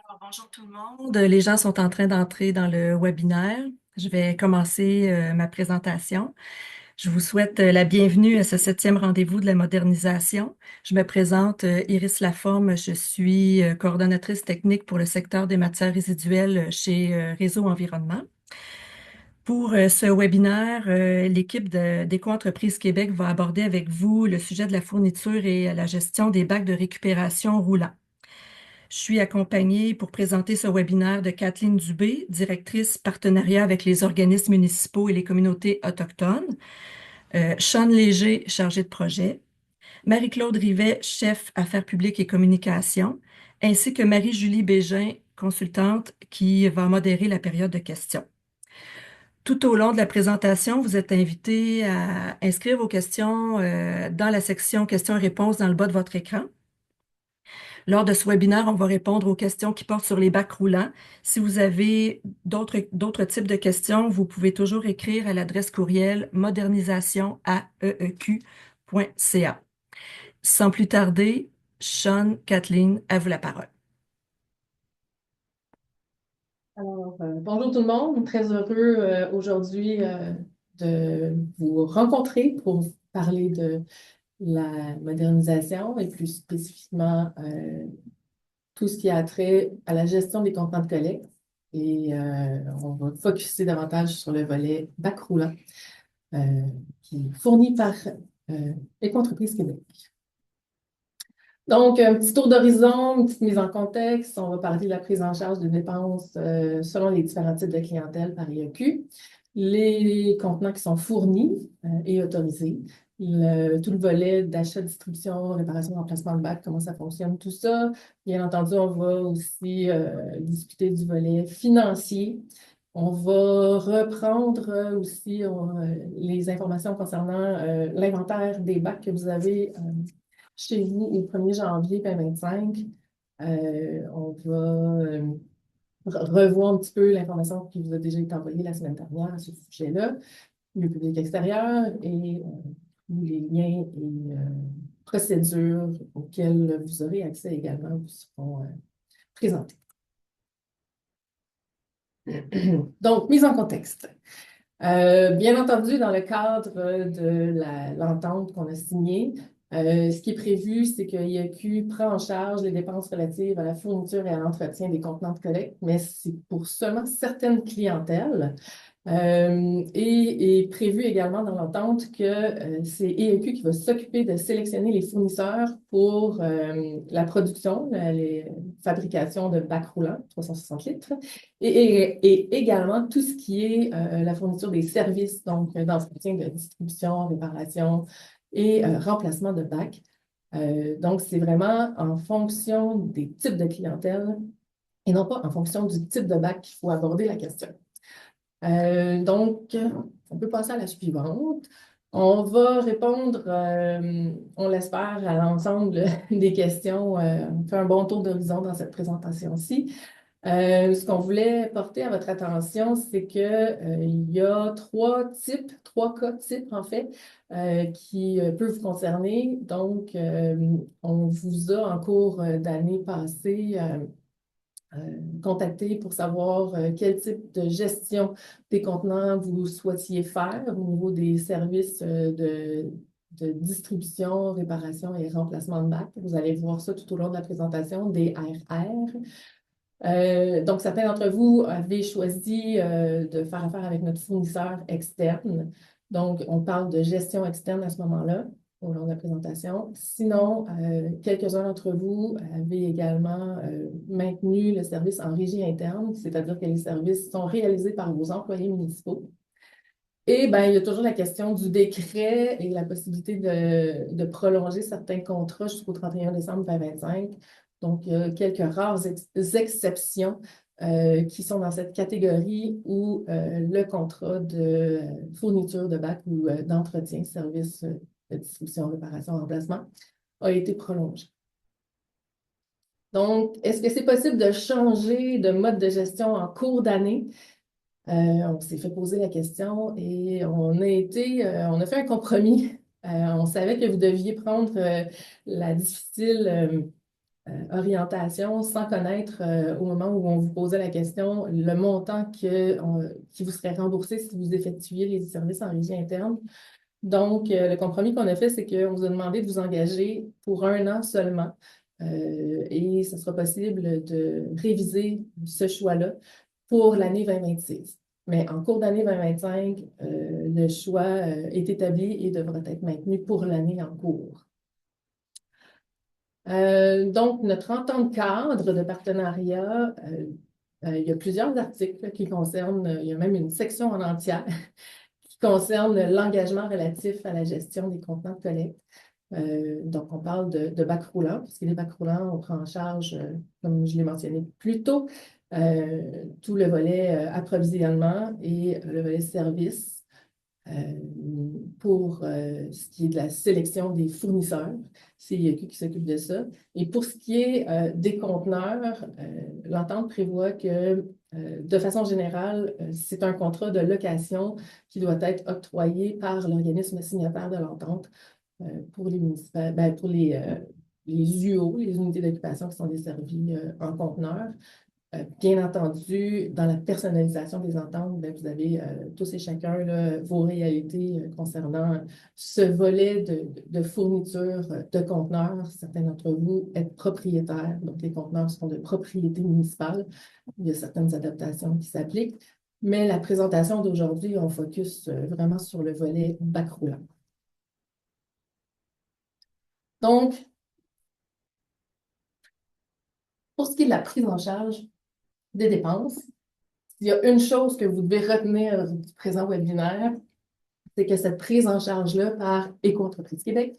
Alors, bonjour tout le monde. Les gens sont en train d'entrer dans le webinaire. Je vais commencer ma présentation. Je vous souhaite la bienvenue à ce 7e rendez-vous de la modernisation. Je me présente Iris Laforme. Je suis coordonnatrice technique pour le secteur des matières résiduelles chez Réseau Environnement. Pour ce webinaire, l'équipe d'Éco-entreprises Québec va aborder avec vous le sujet de la fourniture et la gestion des bacs de récupération roulants. Je suis accompagnée pour présenter ce webinaire de Kathleen Dubé, directrice partenariat avec les organismes municipaux et les communautés autochtones, Sean Léger, chargé de projet, Marie-Claude Rivet, chef affaires publiques et communications, ainsi que Marie-Julie Bégin, consultante, qui va modérer la période de questions. Tout au long de la présentation, vous êtes invité à inscrire vos questions dans la section questions-réponses dans le bas de votre écran. Lors de ce webinaire, on va répondre aux questions qui portent sur les bacs roulants. Si vous avez d'autres types de questions, vous pouvez toujours écrire à l'adresse courriel modernisation@eeq.ca. Sans plus tarder, Sean, Kathleen, à vous la parole. Alors, bonjour tout le monde, très heureux aujourd'hui de vous rencontrer pour vous parler de la modernisation et plus spécifiquement tout ce qui a trait à la gestion des contenants de collecte. Et on va focuser davantage sur le volet bac roulant euh, qui est fourni par Éco-entreprises Québec. Donc, un petit tour d'horizon, une petite mise en contexte. On va parler de la prise en charge des dépenses selon les différents types de clientèle par IEQ, les contenants qui sont fournis et autorisés, tout le volet d'achat, distribution, réparation, remplacement de bac, comment ça fonctionne, tout ça. Bien entendu, on va aussi discuter du volet financier. On va reprendre aussi les informations concernant l'inventaire des bacs que vous avez chez vous au 1er janvier 2025. On va revoir un petit peu l'information qui vous a déjà été envoyée la semaine dernière à ce sujet-là, le public extérieur et tous les liens et procédures auxquelles vous aurez accès également vous seront présentés. Donc, mise en contexte. Bien entendu, dans le cadre de l'entente qu'on a signée, ce qui est prévu, c'est que IAQ prend en charge les dépenses relatives à la fourniture et à l'entretien des contenants de collecte, mais c'est pour seulement certaines clientèles. Et est prévu également dans l'entente que c'est IAQ qui va s'occuper de sélectionner les fournisseurs pour la production, la fabrication de bacs roulants, 360 litres, et également tout ce qui est la fourniture des services, donc d'entretien, de distribution, réparation et remplacement de bacs. Donc, c'est vraiment en fonction des types de clientèle et non pas en fonction du type de bac qu'il faut aborder la question. Donc, on peut passer à la suivante. On va répondre, on l'espère, à l'ensemble des questions. On fait un bon tour d'horizon dans cette présentation-ci. Ce qu'on voulait porter à votre attention, c'est qu'il y a trois cas types en fait, qui peuvent vous concerner. Donc, on vous a en cours d'année passée contacté pour savoir quel type de gestion des contenants vous souhaitiez faire au niveau des services de distribution, réparation et remplacement de bacs. Vous allez voir ça tout au long de la présentation des RR. Donc, certains d'entre vous avaient choisi de faire affaire avec notre fournisseur externe. Donc, on parle de gestion externe à ce moment-là, au long de la présentation. Sinon, quelques-uns d'entre vous avaient également maintenu le service en régie interne, c'est-à-dire que les services sont réalisés par vos employés municipaux. Et bien, il y a toujours la question du décret et la possibilité de prolonger certains contrats jusqu'au 31 décembre 2025. Donc, il y a quelques rares exceptions qui sont dans cette catégorie où le contrat de fourniture de bac ou d'entretien, service de distribution, réparation, remplacement a été prolongé. Donc, est-ce que c'est possible de changer de mode de gestion en cours d'année? On s'est fait poser la question et on a fait un compromis. On savait que vous deviez prendre la difficile orientation sans connaître au moment où on vous posait la question le montant qui vous serait remboursé si vous effectuiez les services en régie interne. Donc, le compromis qu'on a fait, c'est qu'on vous a demandé de vous engager pour 1 an seulement. Et ce sera possible de réviser ce choix-là pour l'année 2026. Mais en cours d'année 2025, le choix est établi et devra être maintenu pour l'année en cours. Donc, notre entente cadre de partenariat, il y a plusieurs articles qui concernent, il y a même une section en entière qui concerne l'engagement relatif à la gestion des contenants de collecte. Donc, on parle de bacs roulants, puisque les bacs roulants, on prend en charge, comme je l'ai mentionné plus tôt, tout le volet approvisionnement et le volet service euh, pour ce qui est de la sélection des fournisseurs. C'est IEQ qui s'occupe de ça. Et pour ce qui est des conteneurs, l'entente prévoit que, de façon générale, c'est un contrat de location qui doit être octroyé par l'organisme signataire de l'entente pour les pour les UO, les unités d'occupation qui sont desservies en conteneurs. Bien entendu, dans la personnalisation des ententes, vous avez tous et chacun là, vos réalités concernant ce volet de fourniture de conteneurs. Certains d'entre vous êtes propriétaires, donc les conteneurs sont de propriété municipale. Il y a certaines adaptations qui s'appliquent, mais la présentation d'aujourd'hui, on focus vraiment sur le volet bac roulant. Donc, pour ce qui est de la prise en charge des dépenses, il y a une chose que vous devez retenir du présent webinaire, c'est que cette prise en charge-là par Éco-entreprise Québec,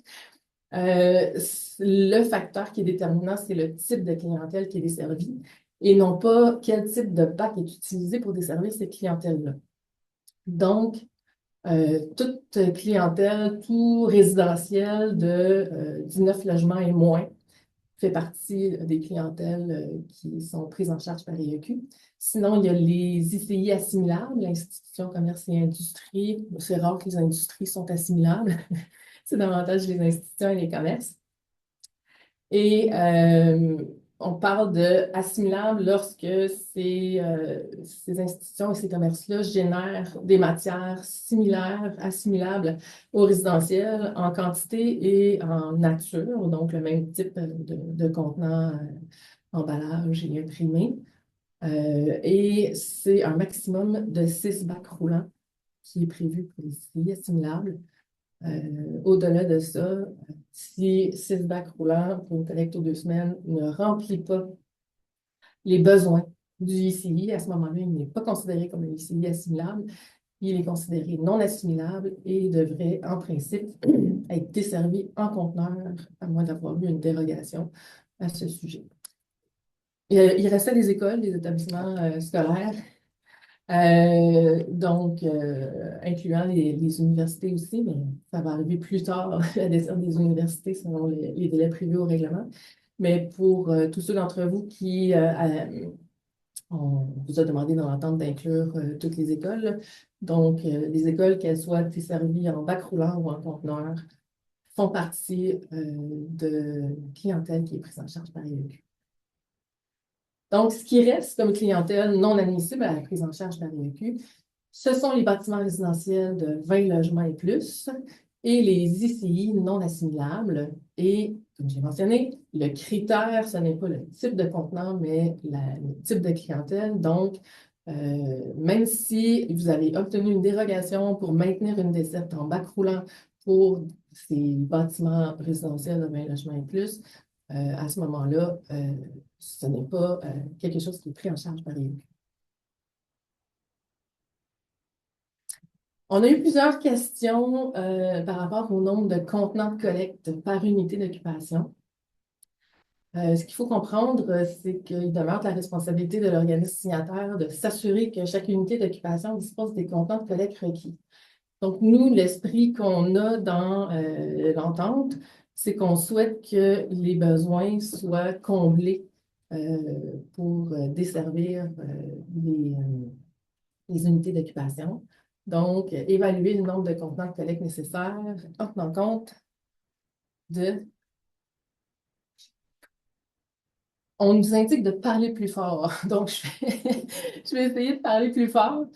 le facteur qui est déterminant, c'est le type de clientèle qui est desservie et non pas quel type de bac est utilisé pour desservir ces clientèles-là. Donc, toute clientèle, tout résidentiel de 19 logements et moins fait partie des clientèles qui sont prises en charge par IEQ. Sinon, il y a les ICI assimilables, l'institution commerce et industrie. C'est rare que les industries sont assimilables. C'est davantage les institutions et les commerces. Et on parle de assimilable lorsque ces institutions et ces commerces-là génèrent des matières similaires, assimilables au résidentiel en quantité et en nature, donc le même type de contenant, emballage et imprimé. Et c'est un maximum de 6 bacs roulants qui est prévu pour les assimilables. Au-delà de ça, si 6 bacs roulants pour une collecte aux 2 semaines ne remplit pas les besoins du ICI, à ce moment-là, il n'est pas considéré comme un ICI assimilable. Il est considéré non assimilable et devrait, en principe, être desservi en conteneur, à moins d'avoir eu une dérogation à ce sujet. Il restait des écoles, des établissements scolaires, donc incluant les universités aussi, mais ça va arriver plus tard, la desserte des universités selon les délais prévus au règlement. Mais pour tous ceux d'entre vous qui on vous a demandé dans l'entente d'inclure toutes les écoles. Donc, les écoles, qu'elles soient desservies en bac roulant ou en conteneur, font partie de clientèle qui est prise en charge par IEQ. Donc, ce qui reste comme clientèle non admissible à la prise en charge par l'IEQ, ce sont les bâtiments résidentiels de 20 logements et plus et les ICI non assimilables. Et, comme j'ai mentionné, le critère, ce n'est pas le type de contenant, mais le type de clientèle. Donc, même si vous avez obtenu une dérogation pour maintenir une desserte en bac roulant pour ces bâtiments résidentiels de 20 logements et plus, à ce moment-là, ce n'est pas quelque chose qui est pris en charge par les. On a eu plusieurs questions par rapport au nombre de contenants de collecte par unité d'occupation. Ce qu'il faut comprendre, c'est qu'il demeure de la responsabilité de l'organisme signataire de s'assurer que chaque unité d'occupation dispose des contenants de collecte requis. Donc, nous, l'esprit qu'on a dans l'entente, c'est qu'on souhaite que les besoins soient comblés pour desservir les unités d'occupation. Donc, évaluer le nombre de contenants de collecte nécessaires en tenant compte de On nous indique de parler plus fort. Donc, je vais essayer de parler plus fort.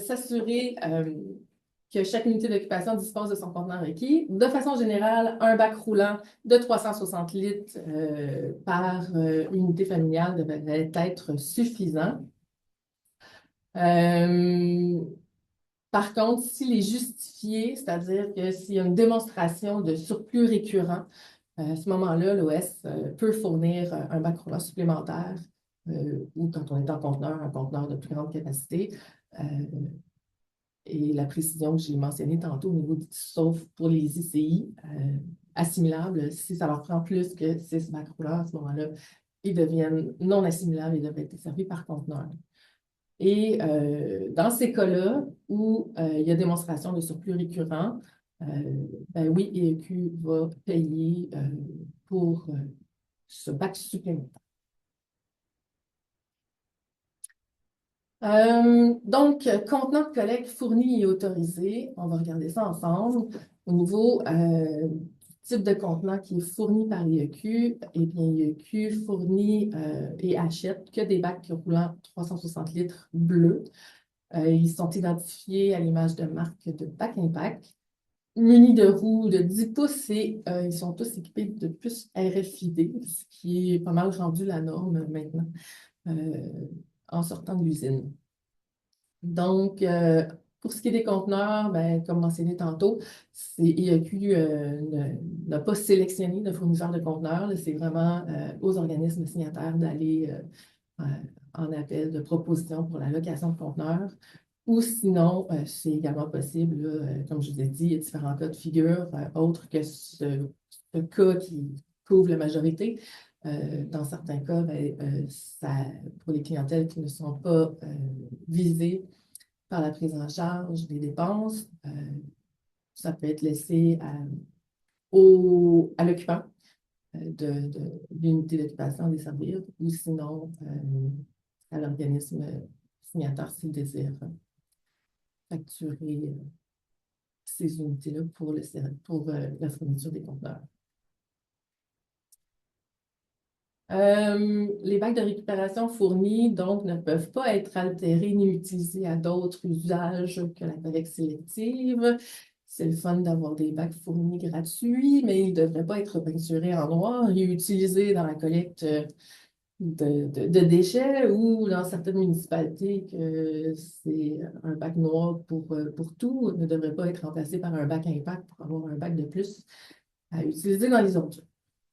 S'assurer que chaque unité d'occupation dispose de son contenant requis. De façon générale, un bac roulant de 360 litres par unité familiale devrait être suffisant. Euh, Par contre, s'il est justifié, c'est-à-dire que s'il y a une démonstration de surplus récurrent, à ce moment-là, l'OS peut fournir un bac roulant supplémentaire ou quand on est en conteneur, un conteneur de plus grande capacité. Euh, et la précision que j'ai mentionnée tantôt au niveau sauf pour les ICI assimilables, si ça leur prend plus que 6 bacs roulants, à ce moment-là, ils deviennent non assimilables et doivent être servis par conteneur. Et dans ces cas-là où il y a démonstration de surplus récurrent, euh, ben oui, EEQ va payer pour ce bac supplémentaire. Contenant de collecte fourni et autorisé, on va regarder ça ensemble. Au niveau du type de contenant qui est fourni par l'IEQ, eh bien, l'IEQ fournit et achète que des bacs roulants 360 litres bleus. Ils sont identifiés à l'image de marque de Back Impact, munis de roues de 10 pouces et ils sont tous équipés de puces RFID, ce qui est pas mal rendu la norme maintenant euh, en sortant de l'usine. Donc, pour ce qui est des conteneurs, ben, comme mentionné tantôt, IAQ n'a pas sélectionné de fournisseur de conteneurs. C'est vraiment aux organismes signataires d'aller euh, en appel de proposition pour la location de conteneurs. Ou sinon, c'est également possible, là, comme je vous ai dit, il y a différents cas de figure, autres que ce cas qui couvre la majorité. Dans certains cas, ben, pour les clientèles qui ne sont pas visées par la prise en charge des dépenses, ça peut être laissé à l'occupant de l'unité d'occupation des servir ou sinon à l'organisme signataire s'il désire facturer ces unités-là pour la fourniture des conteneurs. Les bacs de récupération fournis, donc, ne peuvent pas être altérés ni utilisés à d'autres usages que la collecte sélective. C'est le fun d'avoir des bacs fournis gratuits, mais ils ne devraient pas être peinturés en noir et utilisés dans la collecte de déchets ou dans certaines municipalités que c'est un bac noir pour tout ne devrait pas être remplacé par un bac impact pour avoir un bac de plus à utiliser dans les autres.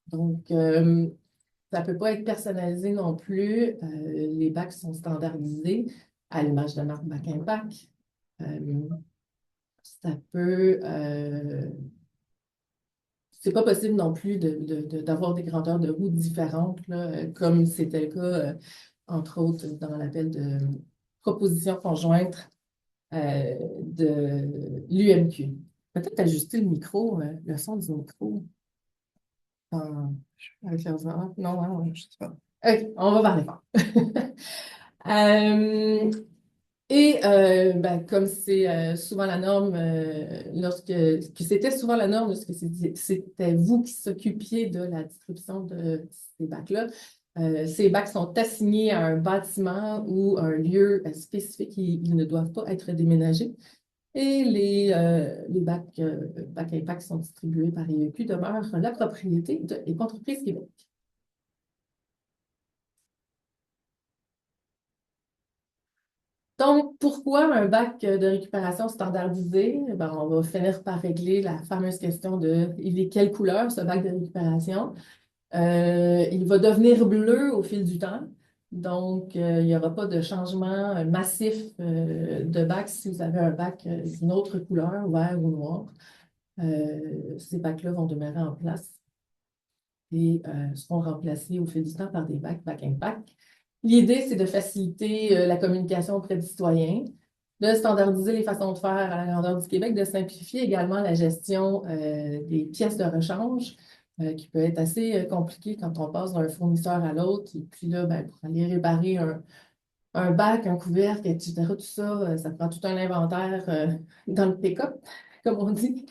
Donc, ça ne peut pas être personnalisé non plus. Les bacs sont standardisés à l'image de marque Bac Impact. Ça peut. C'est pas possible non plus d'avoir des grandeurs de roues différentes, là, comme c'était le cas, entre autres, dans l'appel de proposition conjointe de l'UMQ. Peut-être ajuster le micro, le son du micro. Avec leurs enfants. Non, non, je sais pas. OK, on va parler fort. Ben, comme c'est souvent la norme, que c'était souvent la norme lorsque c'était vous qui s'occupiez de la distribution de ces bacs-là, ces bacs sont assignés à un bâtiment ou un lieu spécifique. Ils ne doivent pas être déménagés. Et les bacs impact sont distribués par IEQ demeurent la propriété de Éco-entreprise Québec. Donc, pourquoi un bac de récupération standardisé? Ben, on va finir par régler la fameuse question de il est quelle couleur ce bac de récupération? Il va devenir bleu au fil du temps. Donc, il n'y aura pas de changement massif de bac si vous avez un bac d'une autre couleur, vert ou noir. Ces bacs-là vont demeurer en place et seront remplacés au fil du temps par des bacs impact. L'idée, c'est de faciliter la communication auprès des citoyens, de standardiser les façons de faire à la grandeur du Québec, de simplifier également la gestion des pièces de rechange, qui peut être assez compliqué quand on passe d'un fournisseur à l'autre. Et puis là, ben, pour aller réparer un bac, un couvercle, etc., tout ça, ça prend tout un inventaire dans le pick-up, comme on dit.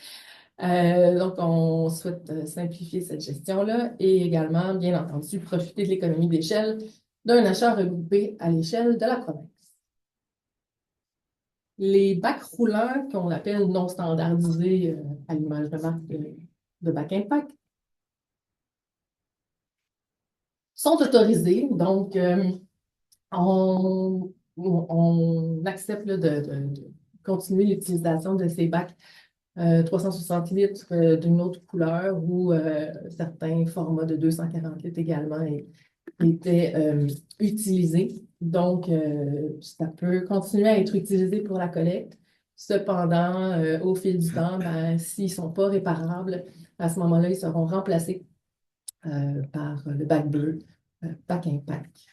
Donc, on souhaite simplifier cette gestion-là et également, bien entendu, profiter de l'économie d'échelle d'un achat regroupé à l'échelle de la province. Les bacs roulants, qu'on appelle non standardisés à l'image de marque de bac impact, sont autorisés. Donc, on accepte là, de continuer l'utilisation de ces bacs 360 litres d'une autre couleur ou certains formats de 240 litres également étaient utilisés. Donc, ça peut continuer à être utilisé pour la collecte. Cependant, au fil du temps, ben, s'ils ne sont pas réparables, à ce moment-là, ils seront remplacés par le bac bleu, bac impact.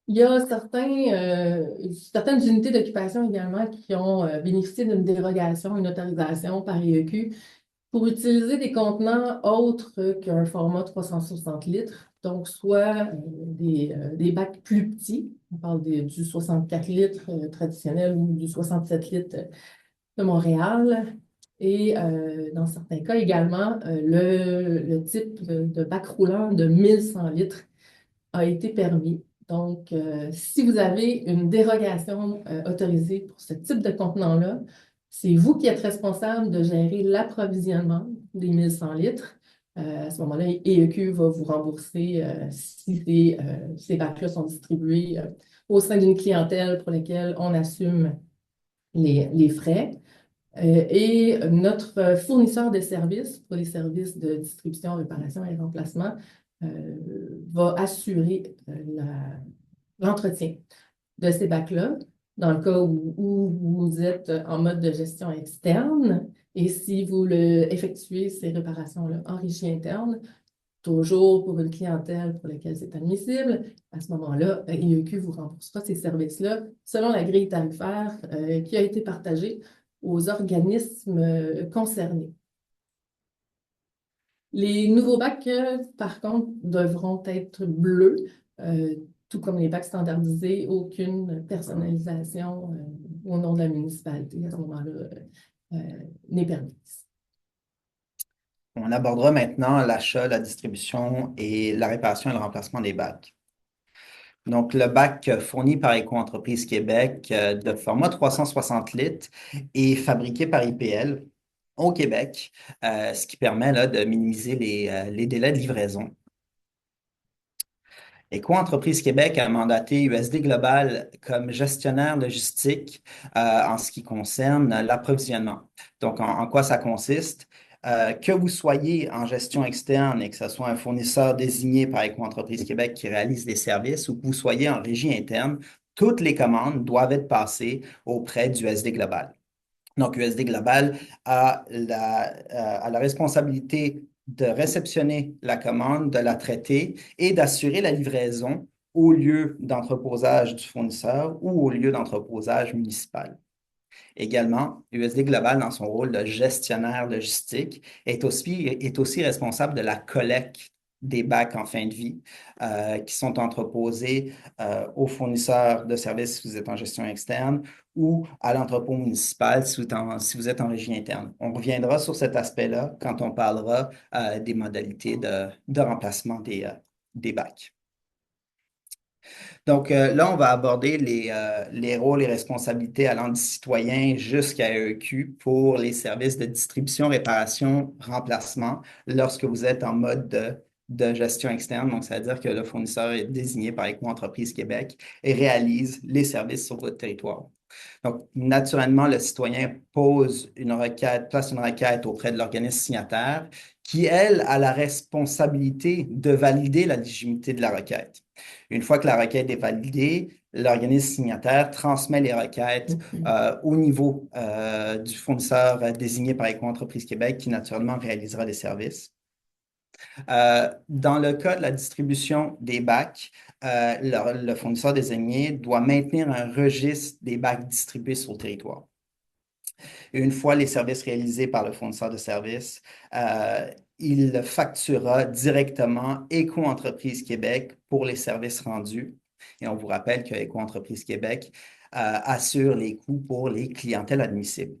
Il y a certaines unités d'occupation également qui ont bénéficié d'une dérogation, une autorisation par IEQ pour utiliser des contenants autres qu'un format 360 litres, donc soit des bacs plus petits, on parle du 64 litres traditionnel ou du 67 litres de Montréal, et dans certains cas également, le type de bac roulant de 1100 litres a été permis. Donc, si vous avez une dérogation autorisée pour ce type de contenant-là, c'est vous qui êtes responsable de gérer l'approvisionnement des 1100 litres. À ce moment-là, EEQ va vous rembourser si ces bacs-là sont distribués au sein d'une clientèle pour laquelle on assume les frais. Et notre fournisseur de services pour les services de distribution, réparation et remplacement va assurer l'entretien de ces bacs-là dans le cas où vous êtes en mode de gestion externe et si vous effectuez ces réparations-là en régie interne, toujours pour une clientèle pour laquelle c'est admissible, à ce moment-là, IEQ vous remboursera ces services-là selon la grille tarifaire qui a été partagée aux organismes concernés. Les nouveaux bacs, par contre, devront être bleus, tout comme les bacs standardisés, aucune personnalisation au nom de la municipalité à ce moment-là n'est permise. On abordera maintenant l'achat, la distribution et la réparation et le remplacement des bacs. Donc, le bac fourni par Éco-entreprise Québec de format 360 litres est fabriqué par IPL au Québec, ce qui permet là, de minimiser les délais de livraison. Éco-entreprise Québec a mandaté USD Global comme gestionnaire logistique en ce qui concerne l'approvisionnement. Donc, en quoi ça consiste? Que vous soyez en gestion externe et que ce soit un fournisseur désigné par Éco-entreprise Québec qui réalise les services ou que vous soyez en régie interne, toutes les commandes doivent être passées auprès du USD Global. Donc, USD Global a la responsabilité de réceptionner la commande, de la traiter et d'assurer la livraison au lieu d'entreposage du fournisseur ou au lieu d'entreposage municipal. Également, USD Global, dans son rôle de gestionnaire logistique, est aussi responsable de la collecte des bacs en fin de vie qui sont entreposés aux fournisseurs de services si vous êtes en gestion externe ou à l'entrepôt municipal si vous êtes en régie interne. On reviendra sur cet aspect-là quand on parlera des modalités de remplacement des bacs. Donc là, on va aborder les rôles et responsabilités allant du citoyen jusqu'à EEQ pour les services de distribution, réparation, remplacement lorsque vous êtes en mode de gestion externe. Donc, c'est-à-dire que le fournisseur est désigné par Éco-entreprise Québec et réalise les services sur votre territoire. Donc, naturellement, le citoyen place une requête auprès de l'organisme signataire qui, elle, a la responsabilité de valider la légitimité de la requête. Une fois que la requête est validée, l'organisme signataire transmet les requêtes au niveau du fournisseur désigné par Éco-entreprise Québec qui, naturellement, réalisera des services. Dans le cas de la distribution des bacs, le fournisseur désigné doit maintenir un registre des bacs distribués sur le territoire. Et une fois les services réalisés par le fournisseur de services, il facturera directement Éco-entreprise Québec pour les services rendus. Et on vous rappelle que Éco-entreprise Québec assure les coûts pour les clientèles admissibles.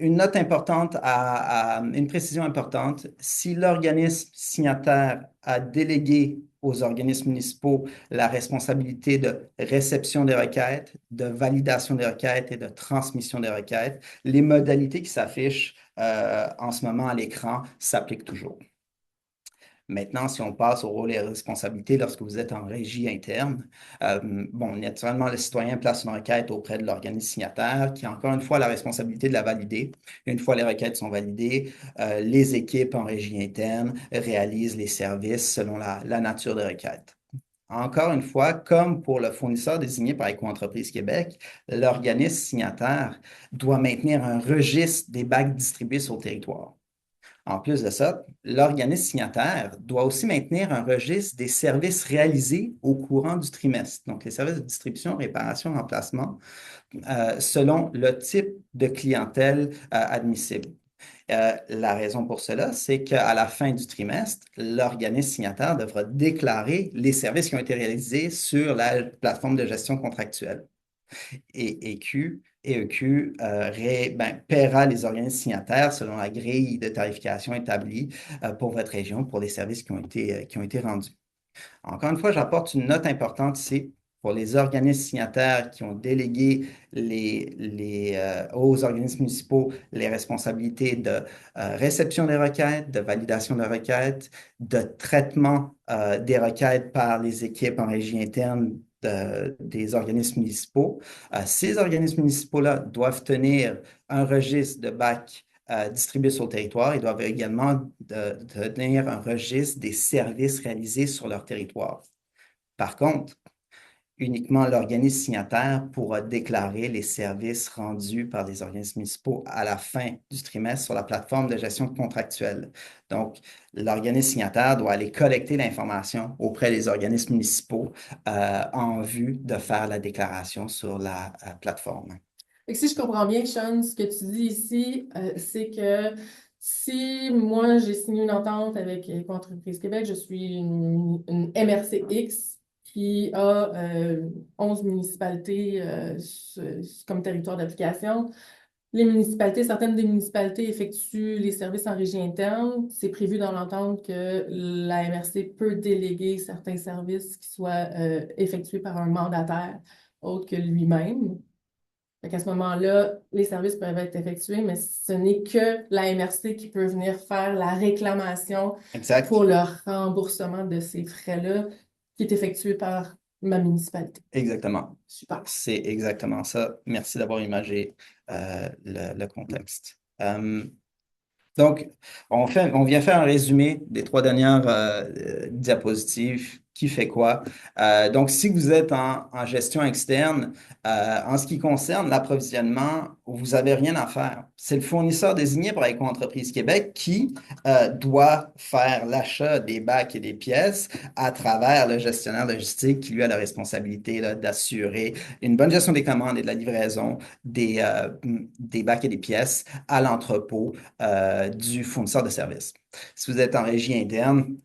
Une note importante, une précision importante, si l'organisme signataire a délégué aux organismes municipaux la responsabilité de réception des requêtes, de validation des requêtes et de transmission des requêtes, les modalités qui s'affichent en ce moment à l'écran s'appliquent toujours. Maintenant, si on passe au rôle et responsabilités lorsque vous êtes en régie interne, bon, naturellement, le citoyen place une requête auprès de l'organisme signataire qui a encore une fois la responsabilité de la valider. Une fois les requêtes sont validées, les équipes en régie interne réalisent les services selon la nature des requêtes. Encore une fois, comme pour le fournisseur désigné par Éco-entreprise Québec, l'organisme signataire doit maintenir un registre des bacs distribués sur le territoire. En plus de ça, l'organisme signataire doit aussi maintenir un registre des services réalisés au courant du trimestre, donc les services de distribution, réparation, remplacement, selon le type de clientèle admissible. La raison pour cela, c'est qu'à la fin du trimestre, l'organisme signataire devra déclarer les services qui ont été réalisés sur la plateforme de gestion contractuelle. Et EQ paiera les organismes signataires selon la grille de tarification établie pour votre région pour les services qui ont été rendus. Encore une fois, j'apporte une note importante ici pour les organismes signataires qui ont délégué aux organismes municipaux les responsabilités de réception des requêtes, de validation des requêtes, de traitement des requêtes par les équipes en régie interne des organismes municipaux. Ces organismes municipaux-là doivent tenir un registre de bacs distribués sur le territoire. Ils doivent également tenir un registre des services réalisés sur leur territoire. Par contre, uniquement l'organisme signataire pourra déclarer les services rendus par les organismes municipaux à la fin du trimestre sur la plateforme de gestion contractuelle. Donc, l'organisme signataire doit aller collecter l'information auprès des organismes municipaux en vue de faire la déclaration sur la plateforme. Et si je comprends bien, Sean, ce que tu dis ici, c'est que si moi j'ai signé une entente avec Éco-entreprise Québec, je suis une MRCX qui a 11 municipalités comme territoire d'application. Les municipalités, certaines des municipalités effectuent les services en régie interne. C'est prévu dans l'entente que la MRC peut déléguer certains services qui soient effectués par un mandataire autre que lui-même. À ce moment-là, les services peuvent être effectués, mais ce n'est que la MRC qui peut venir faire la réclamation Exact. pour le remboursement de ces frais-là qui est effectué par ma municipalité. Exactement. Super. C'est exactement ça. Merci d'avoir imagé le contexte. Donc, on vient faire un résumé des 3 dernières diapositives. Qui fait quoi? Donc, si vous êtes en gestion externe, en ce qui concerne l'approvisionnement, vous n'avez rien à faire. C'est le fournisseur désigné par Éco-entreprise Québec qui doit faire l'achat des bacs et des pièces à travers le gestionnaire logistique qui lui a la responsabilité d'assurer une bonne gestion des commandes et de la livraison des bacs et des pièces à l'entrepôt du fournisseur de services. Si vous êtes en régie interne,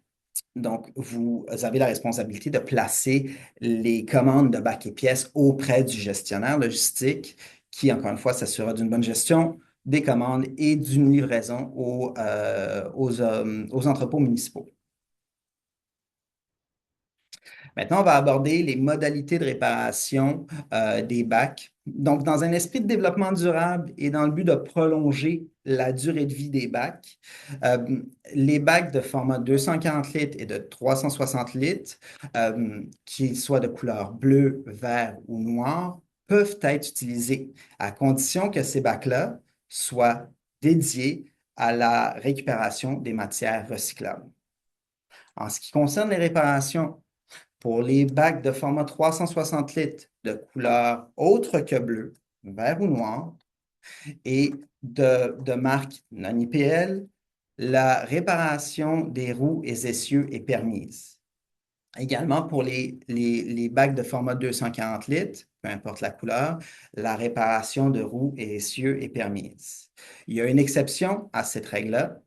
donc, vous avez la responsabilité de placer les commandes de bacs et pièces auprès du gestionnaire logistique qui, encore une fois, s'assurera d'une bonne gestion des commandes et d'une livraison aux entrepôts municipaux. Maintenant, on va aborder les modalités de réparation des bacs. Donc, dans un esprit de développement durable et dans le but de prolonger la durée de vie des bacs, les bacs de format 240 litres et de 360 litres, qu'ils soient de couleur bleue, vert ou noir, peuvent être utilisés à condition que ces bacs-là soient dédiés à la récupération des matières recyclables. En ce qui concerne les réparations, pour les bacs de format 360 litres de couleur autre que bleu, vert ou noir, et de marque non-IPL, la réparation des roues et essieux est permise. Également, pour les bacs de format 240 litres, peu importe la couleur, la réparation de roues et essieux est permise. Il y a une exception à cette règle-là,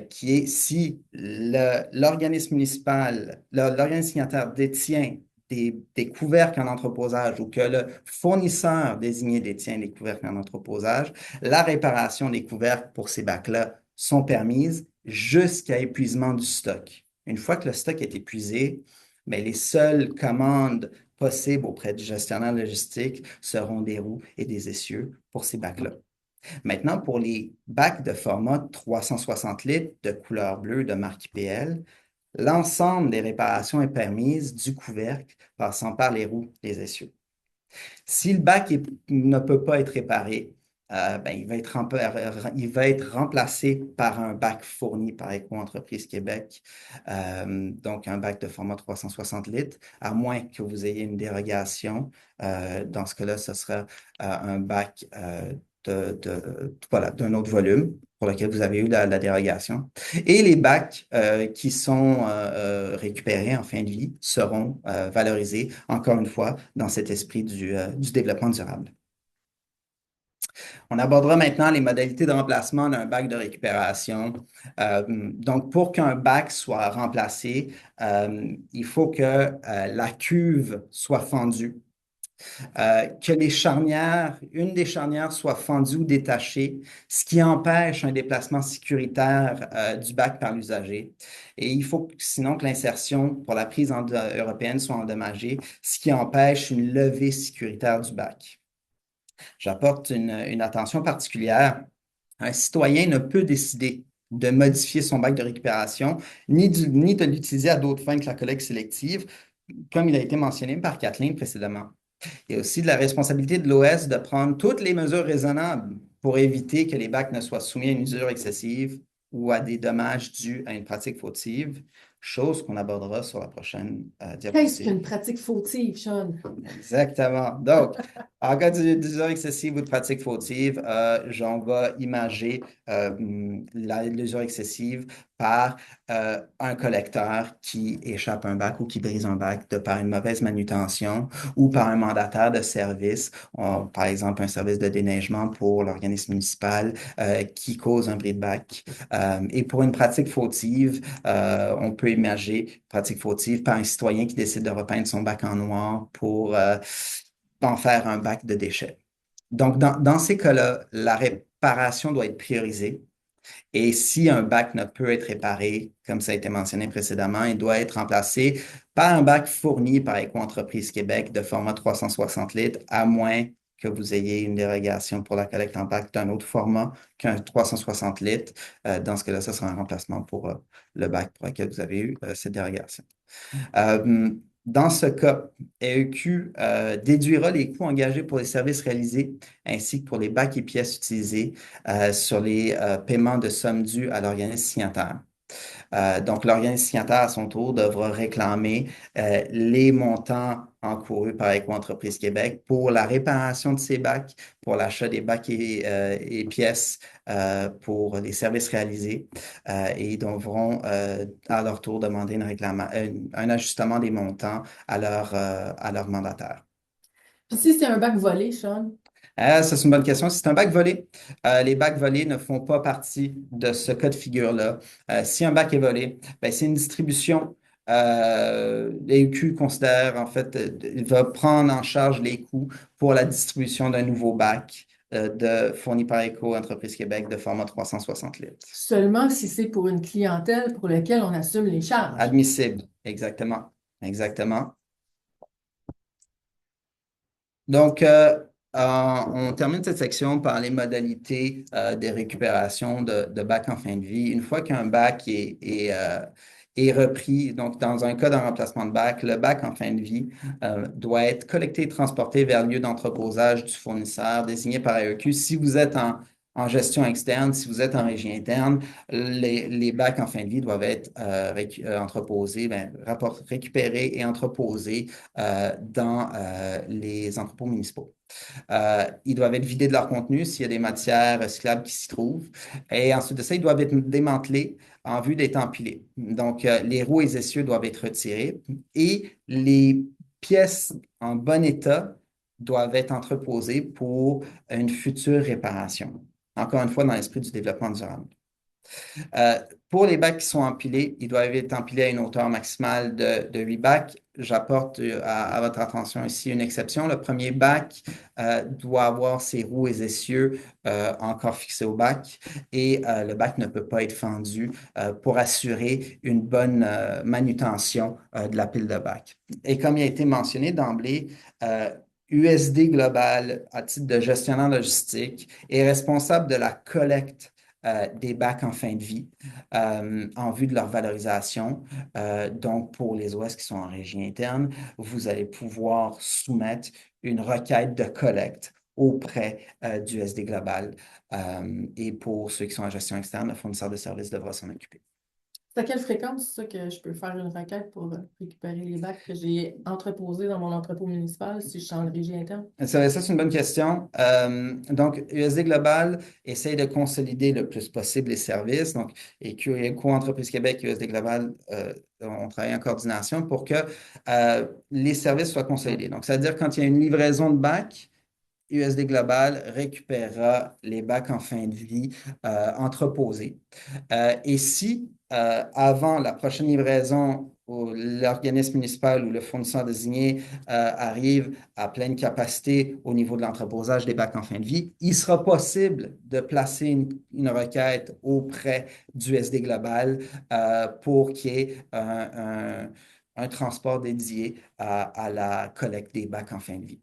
qui est si l'organisme municipal, l'organisme signataire détient des couvercles en entreposage ou que le fournisseur désigné détient des couvercles en entreposage, la réparation des couvercles pour ces bacs-là sont permises jusqu'à épuisement du stock. Une fois que le stock est épuisé, mais les seules commandes possibles auprès du gestionnaire logistique seront des roues et des essieux pour ces bacs-là. Maintenant, pour les bacs de format 360 litres de couleur bleue de marque IPL, l'ensemble des réparations est permise du couvercle passant par les roues, les essieux. Si le bac ne peut pas être réparé, il va être remplacé par un bac fourni par Éco-Entreprise Québec, donc un bac de format 360 litres, à moins que vous ayez une dérogation. Dans ce cas-là, ce sera un bac d'un autre volume pour lequel vous avez eu la dérogation. Et les bacs qui sont récupérés en fin de vie seront valorisés, encore une fois, dans cet esprit du développement durable. On abordera maintenant les modalités de remplacement d'un bac de récupération. Donc, pour qu'un bac soit remplacé, il faut que la cuve soit fendue. Que une des charnières soit fendue ou détachée, ce qui empêche un déplacement sécuritaire du bac par l'usager. Et il faut sinon que l'insertion pour la prise européenne soit endommagée, ce qui empêche une levée sécuritaire du bac. J'apporte une attention particulière. Un citoyen ne peut décider de modifier son bac de récupération, ni de l'utiliser à d'autres fins que la collecte sélective, comme il a été mentionné par Kathleen précédemment. Il y a aussi de la responsabilité de l'OS de prendre toutes les mesures raisonnables pour éviter que les bacs ne soient soumis à une usure excessive ou à des dommages dus à une pratique fautive, chose qu'on abordera sur la prochaine Qu'est-ce diapositive. qu'une pratique fautive, Sean? Exactement. Donc, en cas d'usure excessive ou de pratique fautive, on va imager l'usure excessive par un collecteur qui échappe un bac ou qui brise un bac de par une mauvaise manutention ou par un mandataire de service, par exemple un service de déneigement pour l'organisme municipal qui cause un bris de bac. Et pour une pratique fautive, on peut imager pratique fautive par un citoyen qui décide de repeindre son bac en noir pour en faire un bac de déchets. Donc, dans ces cas-là, la réparation doit être priorisée. Et si un bac ne peut être réparé, comme ça a été mentionné précédemment, il doit être remplacé par un bac fourni par Éco-Entreprise Québec de format 360 litres, à moins que vous ayez une dérogation pour la collecte en bac d'un autre format qu'un 360 litres. Dans ce cas-là, ce sera un remplacement pour le bac pour lequel vous avez eu cette dérogation. Dans ce cas, EEQ déduira les coûts engagés pour les services réalisés ainsi que pour les bacs et pièces utilisées sur les paiements de sommes dues à l'organisme signataire. Donc, l'organisme signataire, à son tour, devra réclamer les montants encourus par Éco-Entreprise Québec pour la réparation de ces bacs, pour l'achat des bacs et pièces pour les services réalisés et ils devront à leur tour demander un ajustement des montants à leur mandataire. Puis si c'est un bac volé, Sean? Ça, c'est une bonne question. Si c'est un bac volé, les bacs volés ne font pas partie de ce cas de figure-là. Si un bac est volé, ben, c'est une distribution. L'EQ considère, en fait, il va prendre en charge les coûts pour la distribution d'un nouveau bac fourni par Éco-Entreprise Québec de format 360 litres. Seulement si c'est pour une clientèle pour laquelle on assume les charges. Admissible, exactement. Exactement. Donc, on termine cette section par les modalités de récupération de bac en fin de vie. Une fois qu'un bac est repris, donc dans un cas d'un remplacement de bac, le bac en fin de vie doit être collecté et transporté vers le lieu d'entreposage du fournisseur désigné par AEQ. Si vous êtes en gestion externe, si vous êtes en régie interne, les bacs en fin de vie doivent être entreposés, récupérés et entreposés dans les entrepôts municipaux. Ils doivent être vidés de leur contenu s'il y a des matières recyclables qui s'y trouvent. Et ensuite de ça, ils doivent être démantelés en vue d'être empilés. Donc, les roues et les essieux doivent être retirés et les pièces en bon état doivent être entreposées pour une future réparation. Encore une fois, dans l'esprit du développement durable. Pour les bacs qui sont empilés, ils doivent être empilés à une hauteur maximale de 8 bacs. j'apporte à votre attention ici une exception. Le premier bac doit avoir ses roues et essieux encore fixés au bac et le bac ne peut pas être fendu pour assurer une bonne manutention de la pile de bac. Et comme il a été mentionné d'emblée, USD Global, à titre de gestionnaire logistique, est responsable de la collecte des bacs en fin de vie en vue de leur valorisation. Donc, pour les OS qui sont en régie interne, vous allez pouvoir soumettre une requête de collecte auprès du SD Global. Et pour ceux qui sont en gestion externe, le fournisseur de services devra s'en occuper. C'est à quelle fréquence ça que je peux faire une requête pour récupérer les bacs que j'ai entreposés dans mon entrepôt municipal si je suis en régie interne? Ça, c'est une bonne question. Donc, USD Global essaye de consolider le plus possible les services. Donc, et Co-Entreprise Québec et USD Global, on travaille en coordination pour que les services soient consolidés. Donc, c'est-à-dire quand il y a une livraison de bacs, USD Global récupérera les bacs en fin de vie entreposés. Et si, avant la prochaine livraison, l'organisme municipal ou le fournisseur désigné arrive à pleine capacité au niveau de l'entreposage des bacs en fin de vie, il sera possible de placer une requête auprès du SD Global pour qu'il y ait un transport dédié à la collecte des bacs en fin de vie.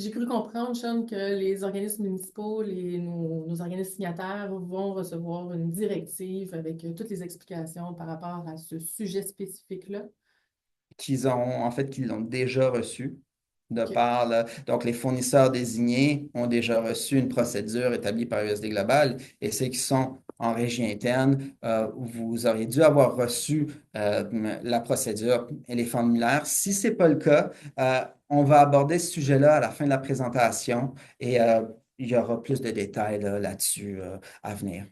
J'ai cru comprendre, Sean, que les organismes municipaux, nos organismes signataires vont recevoir une directive avec toutes les explications par rapport à ce sujet spécifique-là. Qu'ils l'ont déjà reçu de OK. par donc les fournisseurs désignés ont déjà reçu une procédure établie par USD Global et ceux qui sont en régie interne, vous auriez dû avoir reçu la procédure et les formulaires. Si ce n'est pas le cas, on va aborder ce sujet-là à la fin de la présentation et il y aura plus de détails là-dessus à venir.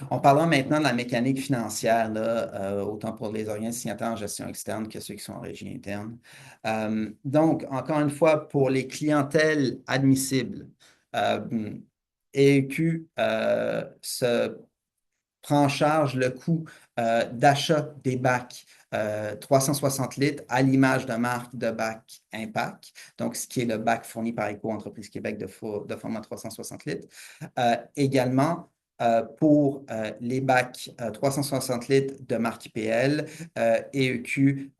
On parlera maintenant de la mécanique financière, là, autant pour les organismes signataires en gestion externe que ceux qui sont en régie interne. Donc, encore une fois, pour les clientèles admissibles, EEQ se prend en charge le coût d'achat des bacs 360 litres à l'image de marque de bac Impact, donc ce qui est le bac fourni par Éco-Entreprise Québec de format 360 litres. Également, pour les bacs 360 litres de marque IPL, EEQ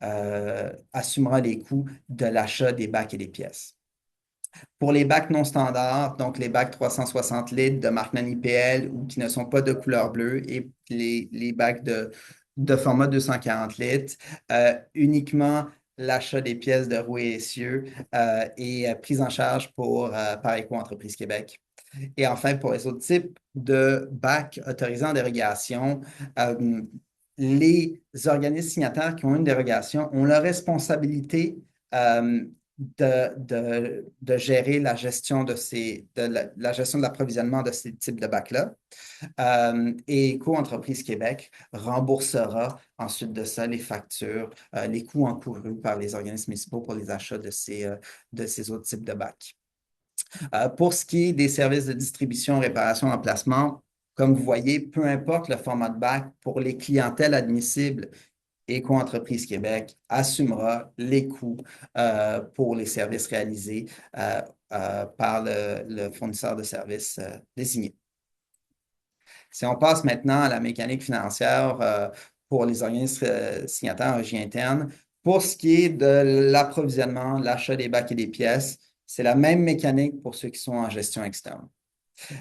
assumera les coûts de l'achat des bacs et des pièces. Pour les bacs non standards, donc les bacs 360 litres de marque non-IPL ou qui ne sont pas de couleur bleue et les bacs de format 240 litres, uniquement l'achat des pièces de roues et essieux est pris en charge par Éco-Entreprise Québec. Et enfin, pour les autres types de bacs autorisés en dérogation, les organismes signataires qui ont une dérogation ont la responsabilité de gérer la gestion la gestion de l'approvisionnement de ces types de bacs-là. Et Éco-Entreprise Québec remboursera ensuite de ça les factures, les coûts encourus par les organismes municipaux pour les achats de ces autres types de bacs. Pour ce qui est des services de distribution, réparation, emplacement, comme vous voyez, peu importe le format de bac, pour les clientèles admissibles, Éco-Entreprise Québec assumera les coûts pour les services réalisés par le fournisseur de services désigné. Si on passe maintenant à la mécanique financière pour les organismes signataires en régie interne, pour ce qui est de l'approvisionnement, l'achat des bacs et des pièces, c'est la même mécanique pour ceux qui sont en gestion externe.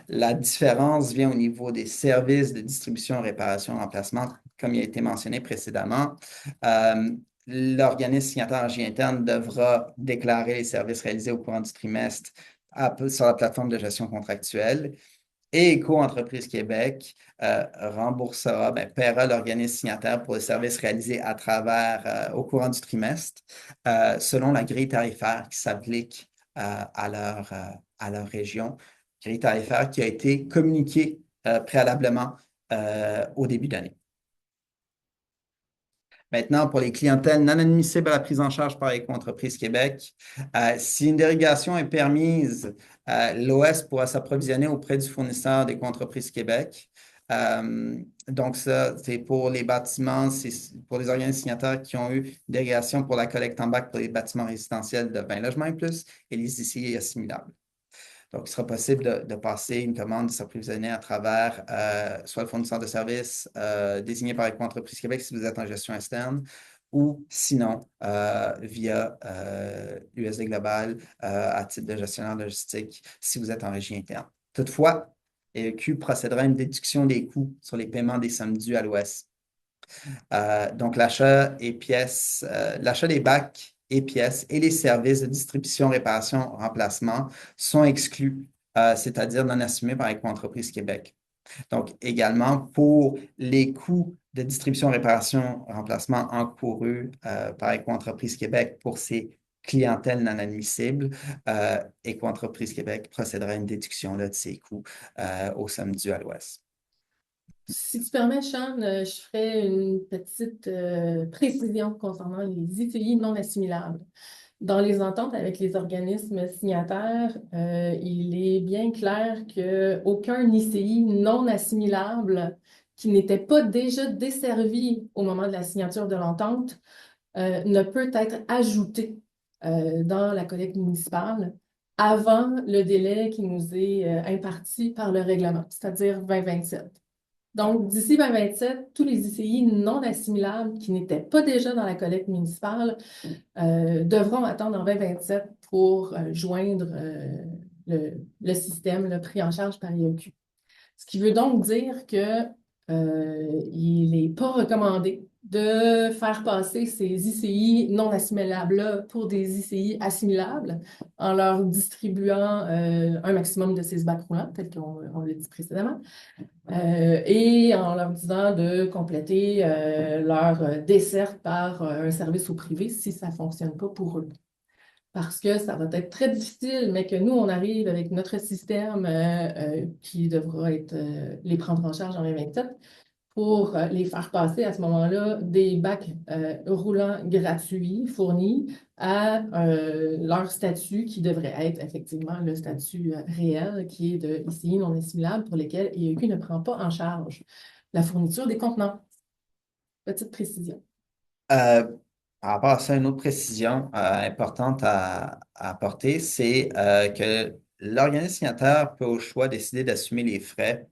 La différence vient au niveau des services de distribution, réparation, remplacement, comme il a été mentionné précédemment. L'organisme signataire en régie interne devra déclarer les services réalisés au courant du trimestre sur la plateforme de gestion contractuelle. Et Éco-Entreprise Québec remboursera, paiera l'organisme signataire pour les services réalisés au courant du trimestre selon la grille tarifaire qui s'applique à leur région, grille tarifaire qui a été communiquée préalablement au début d'année. Maintenant, pour les clientèles non admissibles à la prise en charge par Éco-Entreprise Québec, si une dérogation est permise, l'OS pourra s'approvisionner auprès du fournisseur d'Éco-Entreprise Québec Donc, ça, c'est pour les bâtiments, c'est pour les organismes signataires qui ont eu une dérogation pour la collecte en bac pour les bâtiments résidentiels de 20 logements et plus et les ICI assimilables. Donc, il sera possible de passer une commande de s'approvisionner à travers soit le fournisseur de services désigné par Éco-entreprise Québec si vous êtes en gestion externe, ou sinon via USD Global à titre de gestionnaire logistique si vous êtes en régie interne. Toutefois, EEQ procédera à une déduction des coûts sur les paiements des sommes dues à l'Ouest. Donc, l'achat des bacs et pièces et les services de distribution, réparation, remplacement sont exclus, c'est-à-dire non assumés par Éco-entreprise Québec. Donc, également, pour les coûts de distribution, réparation, remplacement encourus par Éco-entreprise Québec pour ces clientèles non admissibles, Éco-entreprise Québec procédera à une déduction là, de ces coûts aux sommes dues à l'Ouest. Si tu permets, Sean, je ferai une petite précision concernant les ICI non assimilables. Dans les ententes avec les organismes signataires, il est bien clair qu'aucun ICI non assimilable qui n'était pas déjà desservi au moment de la signature de l'entente ne peut être ajouté dans la collecte municipale avant le délai qui nous est imparti par le règlement, c'est-à-dire 2027. Donc, d'ici 2027, tous les ICI non assimilables qui n'étaient pas déjà dans la collecte municipale devront attendre en 2027 pour joindre le système pris en charge par IEQ. Ce qui veut donc dire que il n'est pas recommandé de faire passer ces ICI non assimilables-là pour des ICI assimilables en leur distribuant un maximum de ces bacs roulants, tel qu'on l'a dit précédemment, et en leur disant de compléter leur desserte par un service au privé si ça ne fonctionne pas pour eux. Parce que ça va être très difficile, mais que nous, on arrive avec notre système qui devra les prendre en charge en 2027 pour les faire passer à ce moment-là des bacs roulants gratuits fournis à leur statut qui devrait être effectivement le statut réel qui est de ICI non assimilable pour lesquels IEQ ne prend pas en charge la fourniture des contenants. Petite précision. Par rapport à ça, une autre précision importante à apporter, c'est que l'organisme signataire peut au choix décider d'assumer les frais.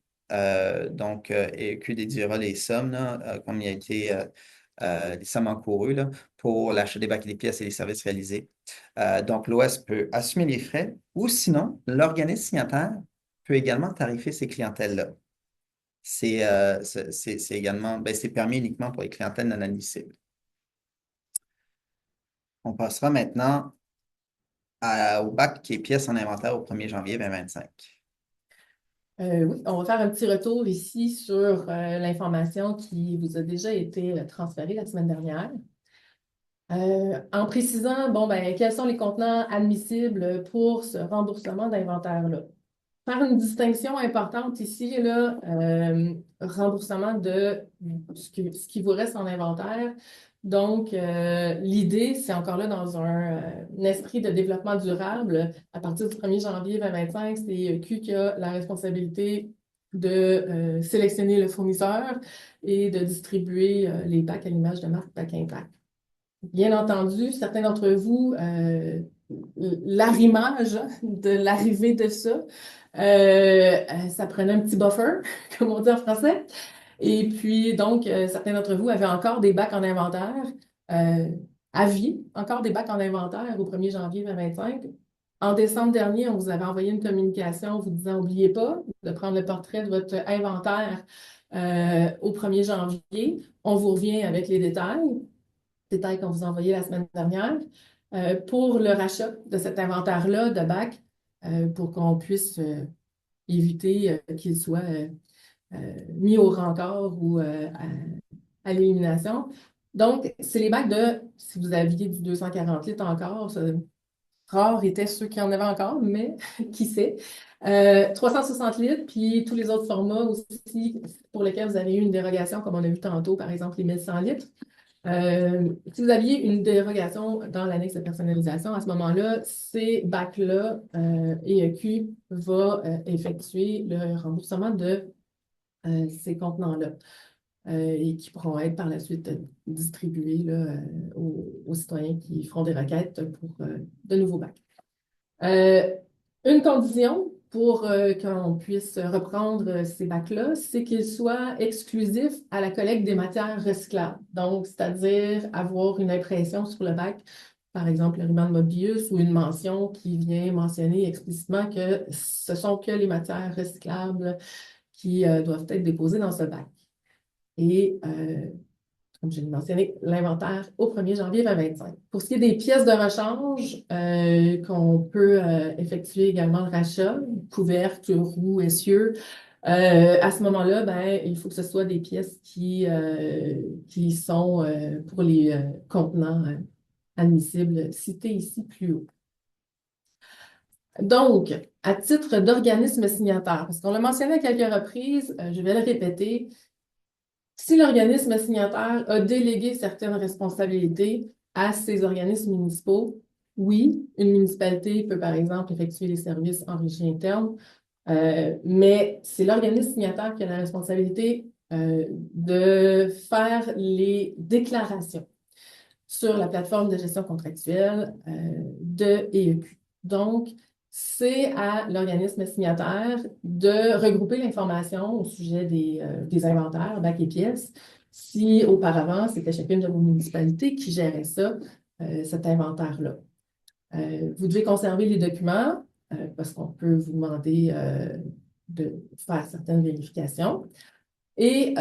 Donc, EQ déduira les sommes, là, comme il a été les sommes encourues là, pour l'achat des bacs et des pièces et les services réalisés. Donc, l'OS peut assumer les frais ou sinon, l'organisme signataire peut également tarifer ces clientèles-là. C'est également, c'est permis uniquement pour les clientèles non admissibles. On passera maintenant au bac et pièces en inventaire au 1er janvier 2025. Oui, on va faire un petit retour ici sur l'information qui vous a déjà été transférée la semaine dernière. En précisant, quels sont les contenants admissibles pour ce remboursement d'inventaire-là. Faire une distinction importante ici, là, remboursement de ce qui vous reste en inventaire. Donc, l'idée, c'est encore là dans un esprit de développement durable. À partir du 1er janvier 2025, c'est EQ qui a la responsabilité de sélectionner le fournisseur et de distribuer les packs à l'image de marque Pack Impact. Bien entendu, certains d'entre vous, l'arrimage de l'arrivée de ça, ça prenait un petit buffer, comme on dit en français. Et puis, donc, certains d'entre vous avaient encore des bacs en inventaire, aviez encore des bacs en inventaire au 1er janvier 2025. En décembre dernier, on vous avait envoyé une communication vous disant, n'oubliez pas de prendre le portrait de votre inventaire au 1er janvier. On vous revient avec les détails qu'on vous a envoyés la semaine dernière, pour le rachat de cet inventaire-là de bacs pour qu'on puisse éviter qu'il soit mis au rencard ou à l'élimination. Donc, c'est les bacs si vous aviez du 240 litres encore, rares étaient ceux qui en avaient encore, mais qui sait. 360 litres, puis tous les autres formats aussi pour lesquels vous avez eu une dérogation, comme on a vu tantôt, par exemple les 1100 litres. Si vous aviez une dérogation dans l'annexe de personnalisation, à ce moment-là, ces bacs-là, EEQ va effectuer le remboursement de ces contenants-là et qui pourront être par la suite distribués là, aux citoyens qui feront des requêtes pour de nouveaux bacs. Une condition pour qu'on puisse reprendre ces bacs-là, c'est qu'ils soient exclusifs à la collecte des matières recyclables. Donc, c'est-à-dire avoir une impression sur le bac, par exemple le ruban de Mobius ou une mention qui vient mentionner explicitement que ce sont que les matières recyclables qui doivent être déposées dans ce bac. Et comme je l'ai mentionné, l'inventaire au 1er janvier 2025. Pour ce qui est des pièces de rechange, qu'on peut effectuer également le rachat, couvercle, roues, essieux, à ce moment-là, ben, il faut que ce soit des pièces qui sont pour les contenants admissibles cités ici plus haut. Donc, à titre d'organisme signataire, parce qu'on l'a mentionné à quelques reprises, je vais le répéter, si l'organisme signataire a délégué certaines responsabilités à ces organismes municipaux, oui, une municipalité peut par exemple effectuer les services en régie interne, mais c'est l'organisme signataire qui a la responsabilité de faire les déclarations sur la plateforme de gestion contractuelle de EEQ. Donc, c'est à l'organisme signataire de regrouper l'information au sujet des inventaires, bacs et pièces. Si auparavant, c'était chacune de vos municipalités qui gérait ça, cet inventaire-là. Vous devez conserver les documents parce qu'on peut vous demander de faire certaines vérifications. Et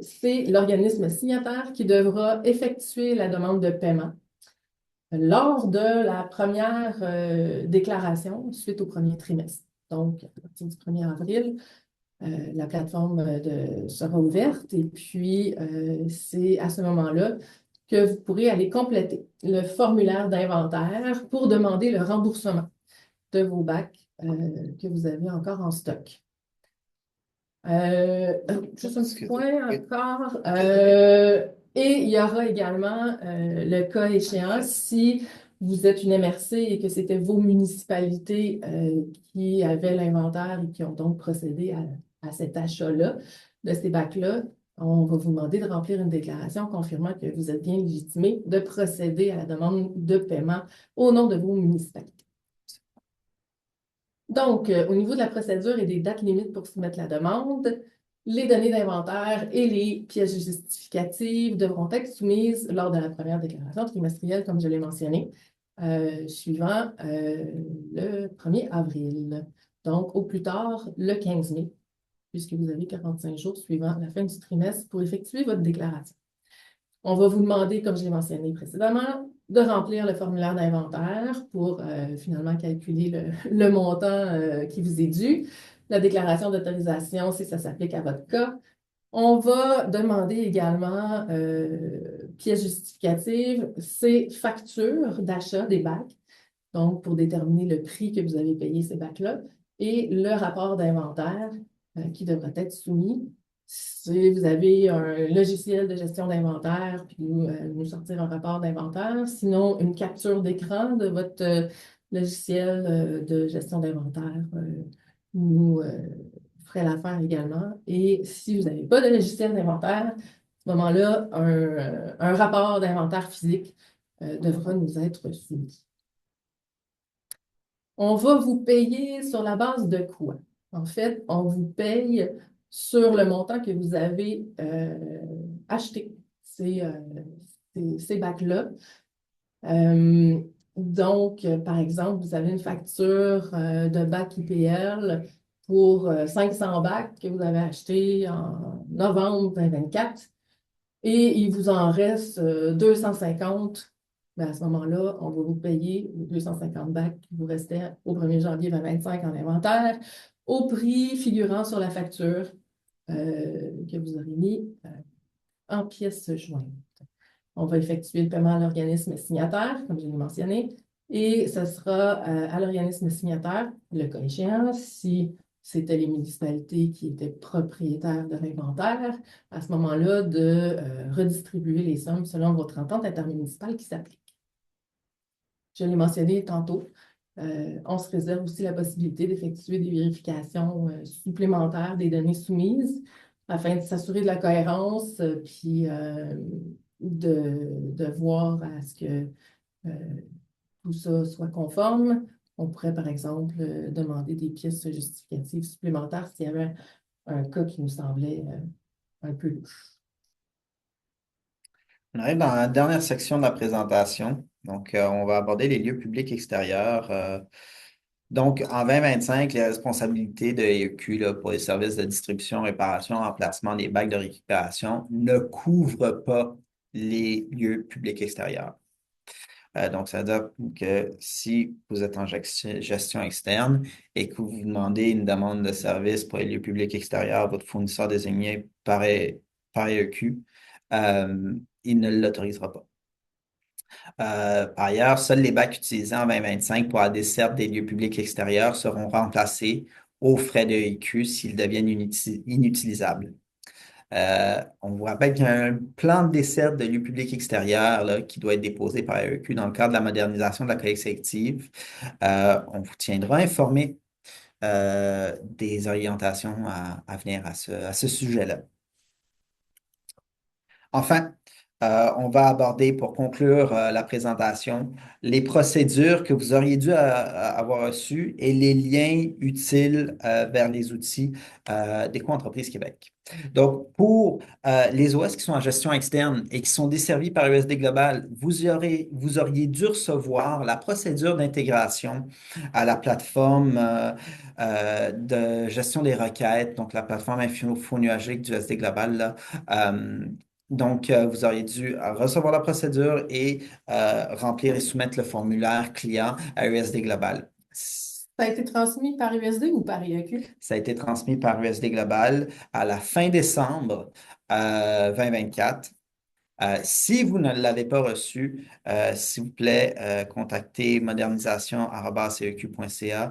c'est l'organisme signataire qui devra effectuer la demande de paiement lors de la première déclaration suite au premier trimestre. Donc, à partir du 1er avril, la plateforme sera ouverte et puis c'est à ce moment-là que vous pourrez aller compléter le formulaire d'inventaire pour demander le remboursement de vos bacs que vous avez encore en stock. Juste un petit point encore. Et il y aura également le cas échéant si vous êtes une MRC et que c'était vos municipalités qui avaient l'inventaire et qui ont donc procédé à cet achat-là, de ces bacs-là. On va vous demander de remplir une déclaration confirmant que vous êtes bien légitimé de procéder à la demande de paiement au nom de vos municipalités. Donc, au niveau de la procédure et des dates limites pour soumettre la demande, les données d'inventaire et les pièces justificatives devront être soumises lors de la première déclaration trimestrielle, comme je l'ai mentionné, suivant le 1er avril. Donc, au plus tard, le 15 mai, puisque vous avez 45 jours suivant la fin du trimestre pour effectuer votre déclaration. On va vous demander, comme je l'ai mentionné précédemment, de remplir le formulaire d'inventaire pour finalement calculer le montant qui vous est dû. La déclaration d'autorisation, si ça s'applique à votre cas. On va demander également pièces justificatives, c'est factures d'achat des bacs, donc pour déterminer le prix que vous avez payé ces bacs-là, et le rapport d'inventaire qui devrait être soumis. Si vous avez un logiciel de gestion d'inventaire, puis nous sortir un rapport d'inventaire. Sinon, une capture d'écran de votre logiciel de gestion d'inventaire nous ferait l'affaire également. Et si vous n'avez pas de logiciel d'inventaire, à ce moment-là, un rapport d'inventaire physique devra nous être soumis. On va vous payer sur la base de quoi? En fait, on vous paye sur le montant que vous avez acheté ces bacs-là. Donc, par exemple, vous avez une facture de bac IPL pour 500 bacs que vous avez achetés en novembre 2024 et il vous en reste 250. Ben, à ce moment-là, on va vous payer les 250 bacs qui vous restaient au 1er janvier 2025 en inventaire au prix figurant sur la facture que vous aurez mis en pièces jointes. On va effectuer le paiement à l'organisme signataire, comme je l'ai mentionné, et ce sera à l'organisme signataire, le cas échéant, si c'était les municipalités qui étaient propriétaires de l'inventaire, à ce moment-là, de redistribuer les sommes selon votre entente intermunicipale qui s'applique. Je l'ai mentionné tantôt, On se réserve aussi la possibilité d'effectuer des vérifications supplémentaires des données soumises afin de s'assurer de la cohérence, puis de voir à ce que tout ça soit conforme. On pourrait, par exemple, demander des pièces justificatives supplémentaires s'il y avait un cas qui nous semblait un peu louche. On arrive dans la dernière section de la présentation. Donc, on va aborder les lieux publics extérieurs. Donc, en 2025, les responsabilités de EQ là, pour les services de distribution, réparation, emplacement des bacs de récupération ne couvrent pas les lieux publics extérieurs. Donc, ça veut dire que si vous êtes en gestion externe et que vous demandez une demande de service pour les lieux publics extérieurs à votre fournisseur désigné par EQ, euh, il ne l'autorisera pas. Par ailleurs, seuls les bacs utilisés en 2025 pour la desserte des lieux publics extérieurs seront remplacés aux frais de EQ s'ils deviennent inutilisables. On vous rappelle qu'il y a un plan de desserte de lieux publics extérieurs là, qui doit être déposé par EQ dans le cadre de la modernisation de la collecte sélective. On vous tiendra informé des orientations à venir à ce sujet-là. Enfin, on va aborder pour conclure la présentation les procédures que vous auriez dû avoir reçues et les liens utiles vers les outils d'Éco-entreprise Québec. Donc, pour les OS qui sont en gestion externe et qui sont desservis par USD Global, vous auriez dû recevoir la procédure d'intégration à la plateforme de gestion des requêtes, donc la plateforme infonuagique du USD Global, là, donc, vous auriez dû recevoir la procédure et remplir et soumettre le formulaire client à USD Global. Ça a été transmis par USD ou par IAQ? Ça a été transmis par USD Global à la fin décembre 2024. Si vous ne l'avez pas reçu, s'il vous plaît, contactez modernisation@ceq.ca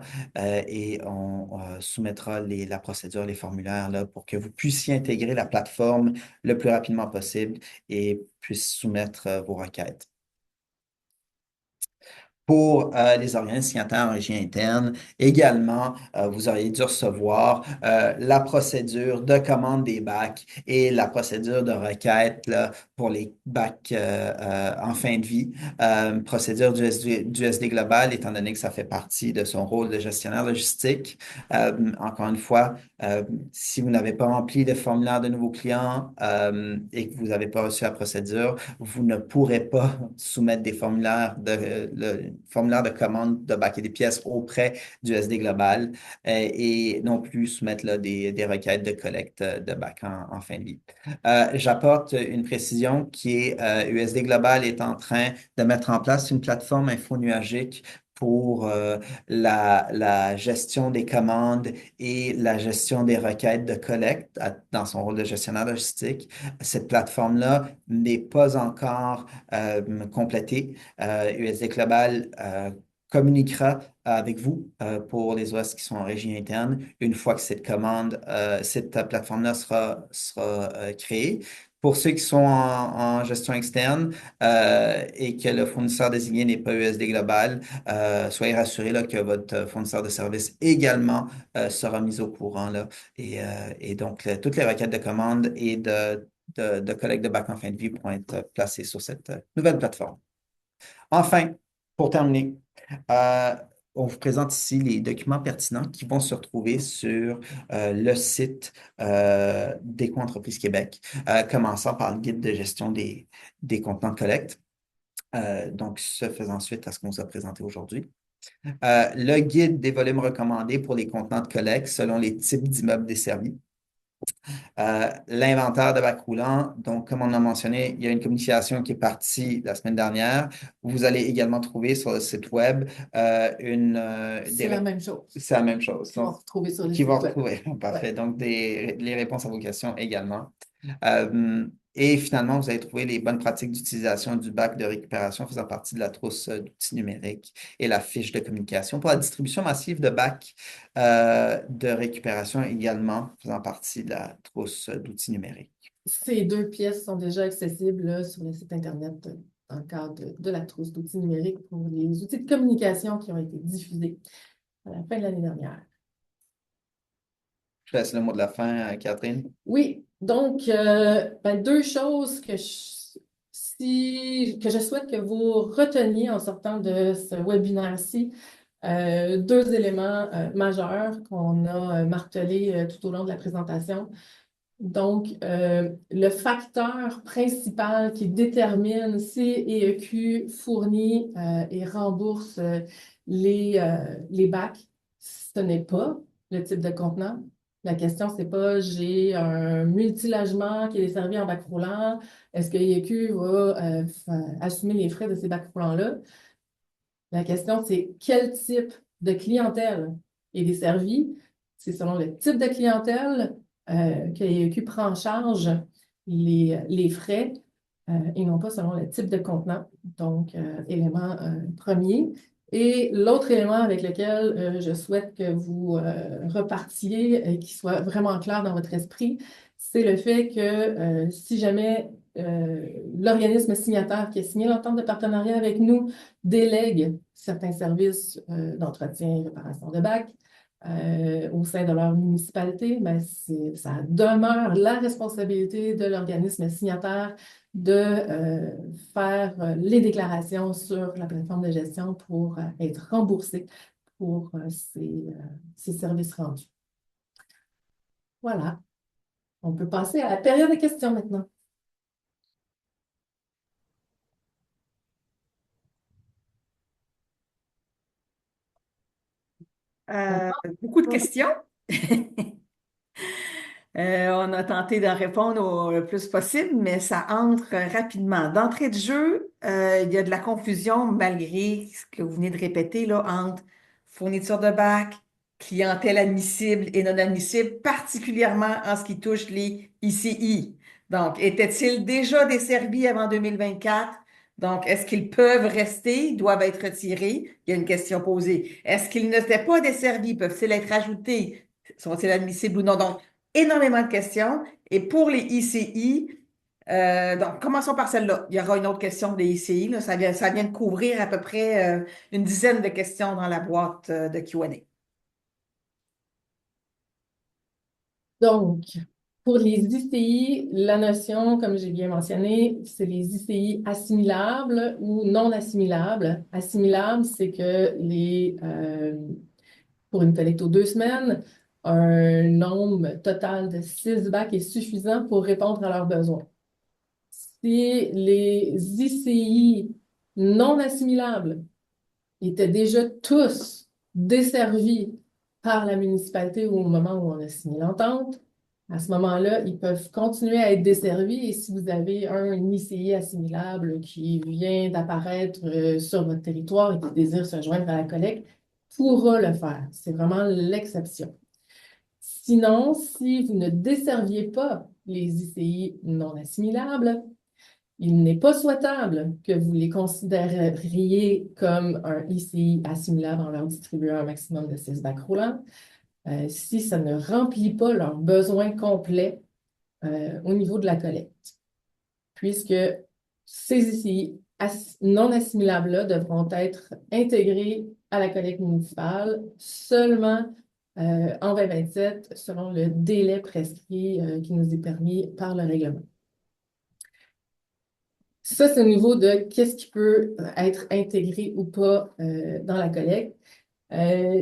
et on soumettra la procédure, les formulaires là, pour que vous puissiez intégrer la plateforme le plus rapidement possible et puissiez soumettre vos requêtes. Pour les organismes signataires en régie interne, également, vous auriez dû recevoir la procédure de commande des bacs et la procédure de requête là, pour les bacs en fin de vie. Procédure du SD Global, étant donné que ça fait partie de son rôle de gestionnaire logistique. Encore une fois, si vous n'avez pas rempli le formulaire de nouveaux clients et que vous n'avez pas reçu la procédure, vous ne pourrez pas soumettre des formulaires formulaire de commande de bac et des pièces auprès du SD Global et non plus soumettre là, des requêtes de collecte de bac en fin de vie. J'apporte une précision qui est USD Global est en train de mettre en place une plateforme infonuagique pour la gestion des commandes et la gestion des requêtes de collecte dans son rôle de gestionnaire logistique. Cette plateforme-là n'est pas encore complétée. USD Global communiquera avec vous pour les OS qui sont en régie interne une fois que cette plateforme-là sera créée. Pour ceux qui sont en gestion externe et que le fournisseur désigné n'est pas USD Global, soyez rassurés là, que votre fournisseur de service également sera mis au courant là, et donc toutes les requêtes de commande et de collecte de bac en fin de vie pourront être placées sur cette nouvelle plateforme. Enfin, pour terminer, on vous présente ici les documents pertinents qui vont se retrouver sur le site d'Éco-entreprise Québec, commençant par le guide de gestion des contenants de collecte. Donc, ce faisant suite à ce qu'on vous a présenté aujourd'hui. Le guide des volumes recommandés pour les contenants de collecte selon les types d'immeubles desservis. L'inventaire de bacs roulants, donc comme on a mentionné, il y a une communication qui est partie la semaine dernière. Vous allez également trouver sur le site web C'est la même chose. C'est la même chose. Qui vont retrouver sur le Qui site vont web. retrouver. Parfait. Ouais. Donc, les réponses à vos questions également. Et finalement, vous allez trouver les bonnes pratiques d'utilisation du bac de récupération faisant partie de la trousse d'outils numériques et la fiche de communication pour la distribution massive de bacs de récupération également faisant partie de la trousse d'outils numériques. Ces deux pièces sont déjà accessibles là, sur le site Internet dans le cadre de la trousse d'outils numériques pour les outils de communication qui ont été diffusés à la fin de l'année dernière. Je laisse le mot de la fin à Catherine. Oui, donc, deux choses que je souhaite que vous reteniez en sortant de ce webinaire-ci. Deux éléments majeurs qu'on a martelés tout au long de la présentation. Donc, le facteur principal qui détermine si EEQ fournit et rembourse les bacs, ce n'est pas le type de contenant. La question, c'est pas j'ai un multilogement qui est desservi en bac roulant, est-ce que EEQ va assumer les frais de ces bacs roulants-là? La question, c'est quel type de clientèle est desservi? C'est selon le type de clientèle que l'EEQ prend en charge les frais et non pas selon le type de contenant. Donc, élément premier. Et l'autre élément avec lequel je souhaite que vous repartiez et qu'il soit vraiment clair dans votre esprit, c'est le fait que si jamais l'organisme signataire qui a signé l'entente de partenariat avec nous délègue certains services d'entretien et réparation de bacs au sein de leur municipalité, ben ça demeure la responsabilité de l'organisme signataire de faire les déclarations sur la plateforme de gestion pour être remboursé pour ces services rendus. Voilà. On peut passer à la période de questions maintenant. Beaucoup de questions. On a tenté d'en répondre le plus possible, mais ça entre rapidement. D'entrée de jeu, il y a de la confusion malgré ce que vous venez de répéter là, entre fourniture de bac, clientèle admissible et non admissible, particulièrement en ce qui touche les ICI. Donc, étaient-ils déjà desservis avant 2024? Donc, est-ce qu'ils peuvent rester, doivent être retirés? Il y a une question posée. Est-ce qu'ils n'étaient pas desservis? Peuvent-ils être ajoutés? Sont-ils admissibles ou non? Donc, énormément de questions. Et pour les ICI, donc commençons par celle-là. Il y aura une autre question des ICI. Là. Ça vient de couvrir à peu près une dizaine de questions dans la boîte de Q&A. Donc, pour les ICI, la notion, comme j'ai bien mentionné, c'est les ICI assimilables ou non assimilables. Assimilables, c'est que pour une collecte aux 2 semaines, un nombre total de 6 bacs est suffisant pour répondre à leurs besoins. Si les ICI non assimilables étaient déjà tous desservis par la municipalité au moment où on a signé l'entente, à ce moment-là, ils peuvent continuer à être desservis et si vous avez un ICI assimilable qui vient d'apparaître sur votre territoire et qui désire se joindre à la collecte, pourra le faire. C'est vraiment l'exception. Sinon, si vous ne desserviez pas les ICI non assimilables, il n'est pas souhaitable que vous les considériez comme un ICI assimilable en leur distribuant un maximum de 6 bacs roulants si ça ne remplit pas leurs besoins complets au niveau de la collecte. Puisque ces ICI non assimilables-là devront être intégrés à la collecte municipale seulement en 2027 selon le délai prescrit qui nous est permis par le règlement. Ça, c'est au niveau de qu'est-ce qui peut être intégré ou pas dans la collecte.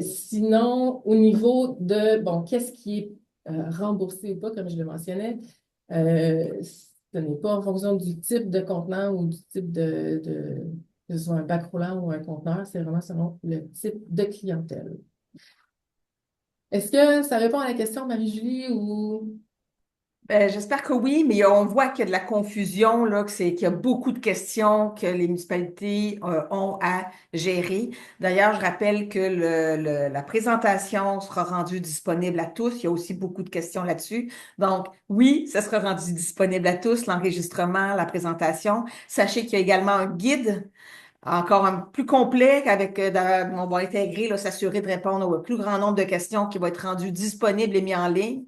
Sinon, au niveau de, bon, qu'est-ce qui est remboursé ou pas, comme je le mentionnais, ce n'est pas en fonction du type de contenant ou du type que ce soit un bac roulant ou un conteneur, c'est vraiment selon le type de clientèle. Est-ce que ça répond à la question, Marie-Julie, ou... J'espère que oui, mais on voit qu'il y a de la confusion, là, qu'il y a beaucoup de questions que les municipalités ont à gérer. D'ailleurs, je rappelle que la présentation sera rendue disponible à tous. Il y a aussi beaucoup de questions là-dessus. Donc, oui, ça sera rendu disponible à tous, l'enregistrement, la présentation. Sachez qu'il y a également un guide encore un plus complet qu'avec, on va intégrer, là, s'assurer de répondre au plus grand nombre de questions qui va être rendu disponible et mis en ligne.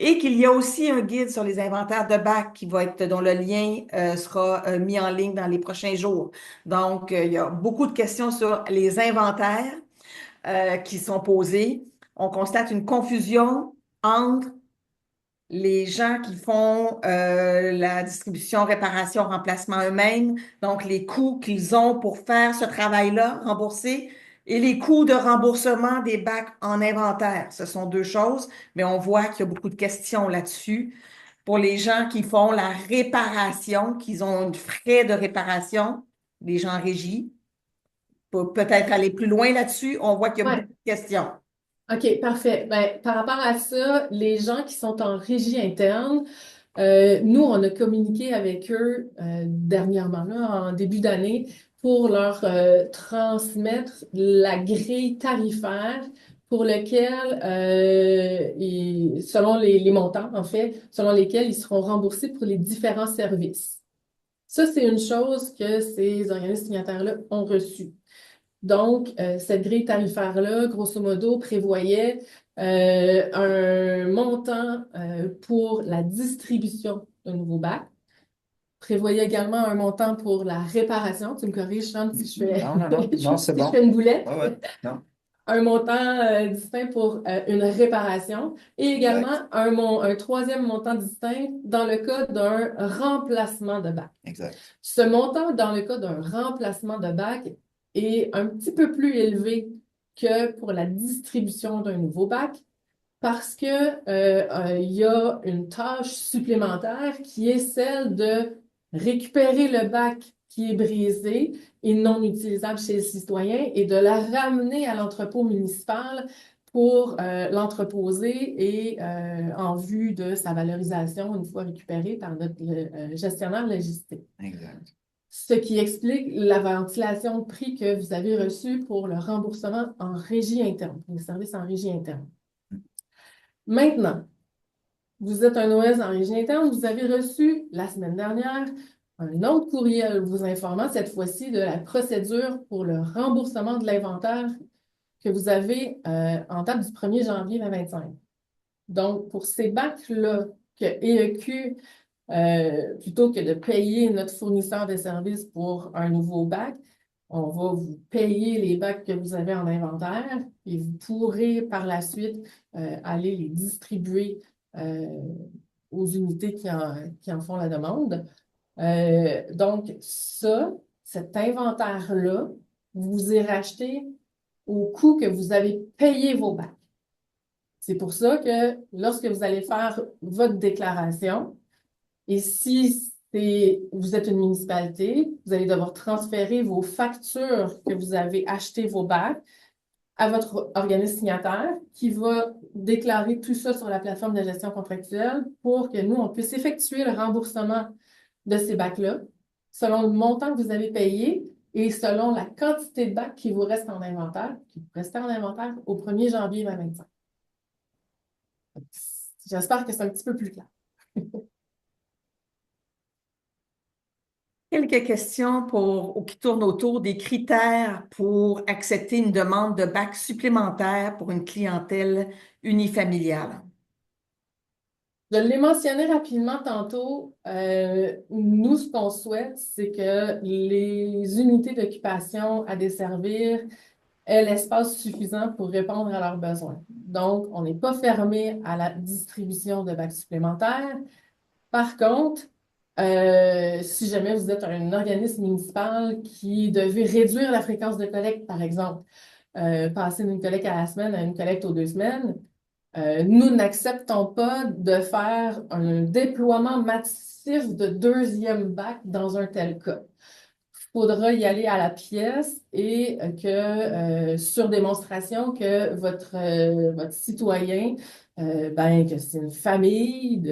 Et qu'il y a aussi un guide sur les inventaires de bac qui va être, dont le lien sera mis en ligne dans les prochains jours. Donc, il y a beaucoup de questions sur les inventaires qui sont posées. On constate une confusion entre les gens qui font la distribution, réparation, remplacement eux-mêmes, donc les coûts qu'ils ont pour faire ce travail-là remboursé, et les coûts de remboursement des bacs en inventaire. Ce sont deux choses, mais on voit qu'il y a beaucoup de questions là-dessus. Pour les gens qui font la réparation, qu'ils ont un frais de réparation, les gens en régie, pour peut-être aller plus loin là-dessus, on voit qu'il y a Ouais. beaucoup de questions. OK, parfait. Ben, par rapport à ça, les gens qui sont en régie interne, nous, on a communiqué avec eux dernièrement, là, en début d'année, pour leur transmettre la grille tarifaire pour lequel, selon les montants, en fait, selon lesquels ils seront remboursés pour les différents services. Ça, c'est une chose que ces organismes signataires-là ont reçue. Donc, cette grille tarifaire-là, grosso modo, prévoyait un montant pour la distribution d'un nouveau bac, prévoyait également un montant pour la réparation. Tu me corriges, Sean, si je fais, Non, non, non, non, c'est si je bon. fais une boulette. Ouais, ouais, non, Un montant distinct pour une réparation et également exact, un troisième montant distinct dans le cas d'un remplacement de bac. exact. Ce montant, dans le cas d'un remplacement de bac, est un petit peu plus élevé que pour la distribution d'un nouveau bac parce que, il y a une tâche supplémentaire qui est celle de récupérer le bac qui est brisé et non utilisable chez le citoyen et de la ramener à l'entrepôt municipal pour l'entreposer et en vue de sa valorisation une fois récupérée par notre gestionnaire logistique. Exact. Ce qui explique la ventilation de prix que vous avez reçue pour le remboursement en régie interne, pour les services en régie interne. Maintenant, vous êtes un OS en régie interne, vous avez reçu la semaine dernière un autre courriel vous informant cette fois-ci de la procédure pour le remboursement de l'inventaire que vous avez en date du 1er janvier 2025. Donc, pour ces bacs-là que EEQ, plutôt que de payer notre fournisseur de services pour un nouveau bac, on va vous payer les bacs que vous avez en inventaire et vous pourrez par la suite aller les distribuer aux unités qui en font la demande. Donc, cet inventaire-là, vous irez acheter au coût que vous avez payé vos bacs. C'est pour ça que lorsque vous allez faire votre déclaration, et si vous êtes une municipalité, vous allez devoir transférer vos factures que vous avez achetées vos bacs à votre organisme signataire qui va déclarer tout ça sur la plateforme de gestion contractuelle pour que nous, on puisse effectuer le remboursement de ces bacs-là selon le montant que vous avez payé et selon la quantité de bacs qui vous reste en inventaire, qui vous reste en inventaire au 1er janvier 2025. J'espère que c'est un petit peu plus clair. Quelques questions qui tournent autour des critères pour accepter une demande de bac supplémentaire pour une clientèle unifamiliale. Je l'ai mentionné rapidement tantôt. Nous, ce qu'on souhaite, c'est que les unités d'occupation à desservir aient l'espace suffisant pour répondre à leurs besoins. Donc, on n'est pas fermé à la distribution de bacs supplémentaires. Par contre, si jamais vous êtes un organisme municipal qui devait réduire la fréquence de collecte, par exemple, passer d'une collecte à la semaine à une collecte aux 2 semaines, nous n'acceptons pas de faire un déploiement massif de deuxième bac dans un tel cas. Il faudra y aller à la pièce et sur démonstration que votre citoyen, que c'est une famille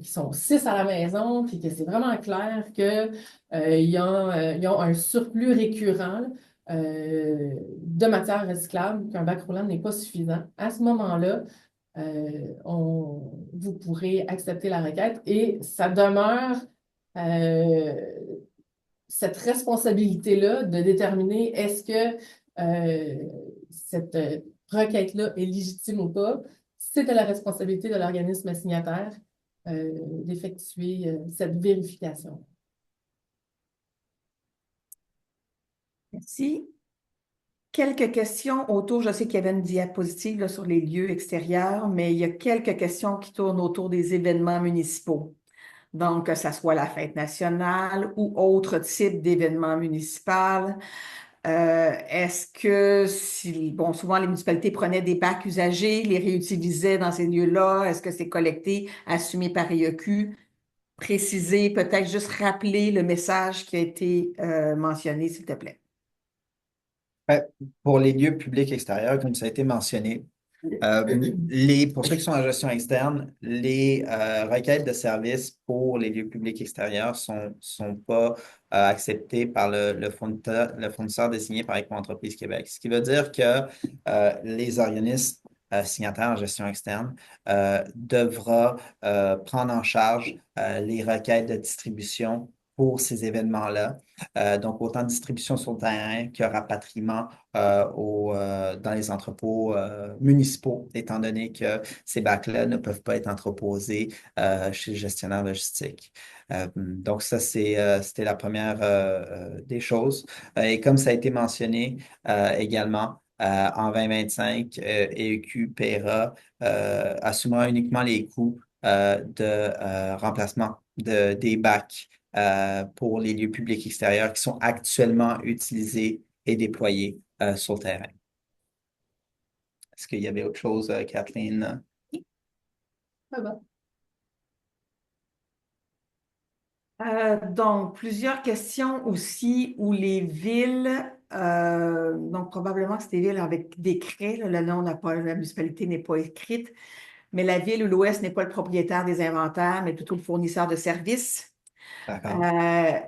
qui sont 6 à la maison, puis que c'est vraiment clair que ils ont un surplus récurrent de matières recyclables, qu'un bac roulant n'est pas suffisant. À ce moment-là, vous pourrez accepter la requête et ça demeure cette responsabilité-là de déterminer est-ce que cette requête-là est légitime ou pas, c'est de la responsabilité de l'organisme signataire d'effectuer cette vérification. Merci. Quelques questions autour, je sais qu'il y avait une diapositive là, sur les lieux extérieurs, mais il y a quelques questions qui tournent autour des événements municipaux. Donc, que ce soit la fête nationale ou autre type d'événement municipal. Est-ce que, si, bon, souvent les municipalités prenaient des bacs usagés, les réutilisaient dans ces lieux-là, est-ce que c'est collecté, assumé par IEQ? Préciser, peut-être juste rappeler le message qui a été mentionné, s'il te plaît. Ouais, pour les lieux publics extérieurs, comme ça a été mentionné, pour ceux qui sont en gestion externe, les requêtes de services pour les lieux publics extérieurs sont pas acceptées par le fournisseur désigné par Éco-entreprise Québec. Ce qui veut dire que les organismes signataires en gestion externe devra prendre en charge les requêtes de distribution pour ces événements-là. Donc, autant de distribution sur le terrain que rapatriement dans les entrepôts municipaux, étant donné que ces bacs-là ne peuvent pas être entreposés chez le gestionnaire logistique. Donc, ça, c'était la première des choses. Et comme ça a été mentionné également, en 2025, EQ paiera, assumera uniquement les coûts de remplacement des bacs pour les lieux publics extérieurs qui sont actuellement utilisés et déployés sur le terrain. Est-ce qu'il y avait autre chose, Kathleen? Ah bon. Donc, plusieurs questions aussi où les villes, donc probablement que c'est des villes avec décret, là, le nom n'a pas, la municipalité n'est pas écrite, mais la ville ou l'Ouest n'est pas le propriétaire des inventaires, mais plutôt le fournisseur de services. D'accord.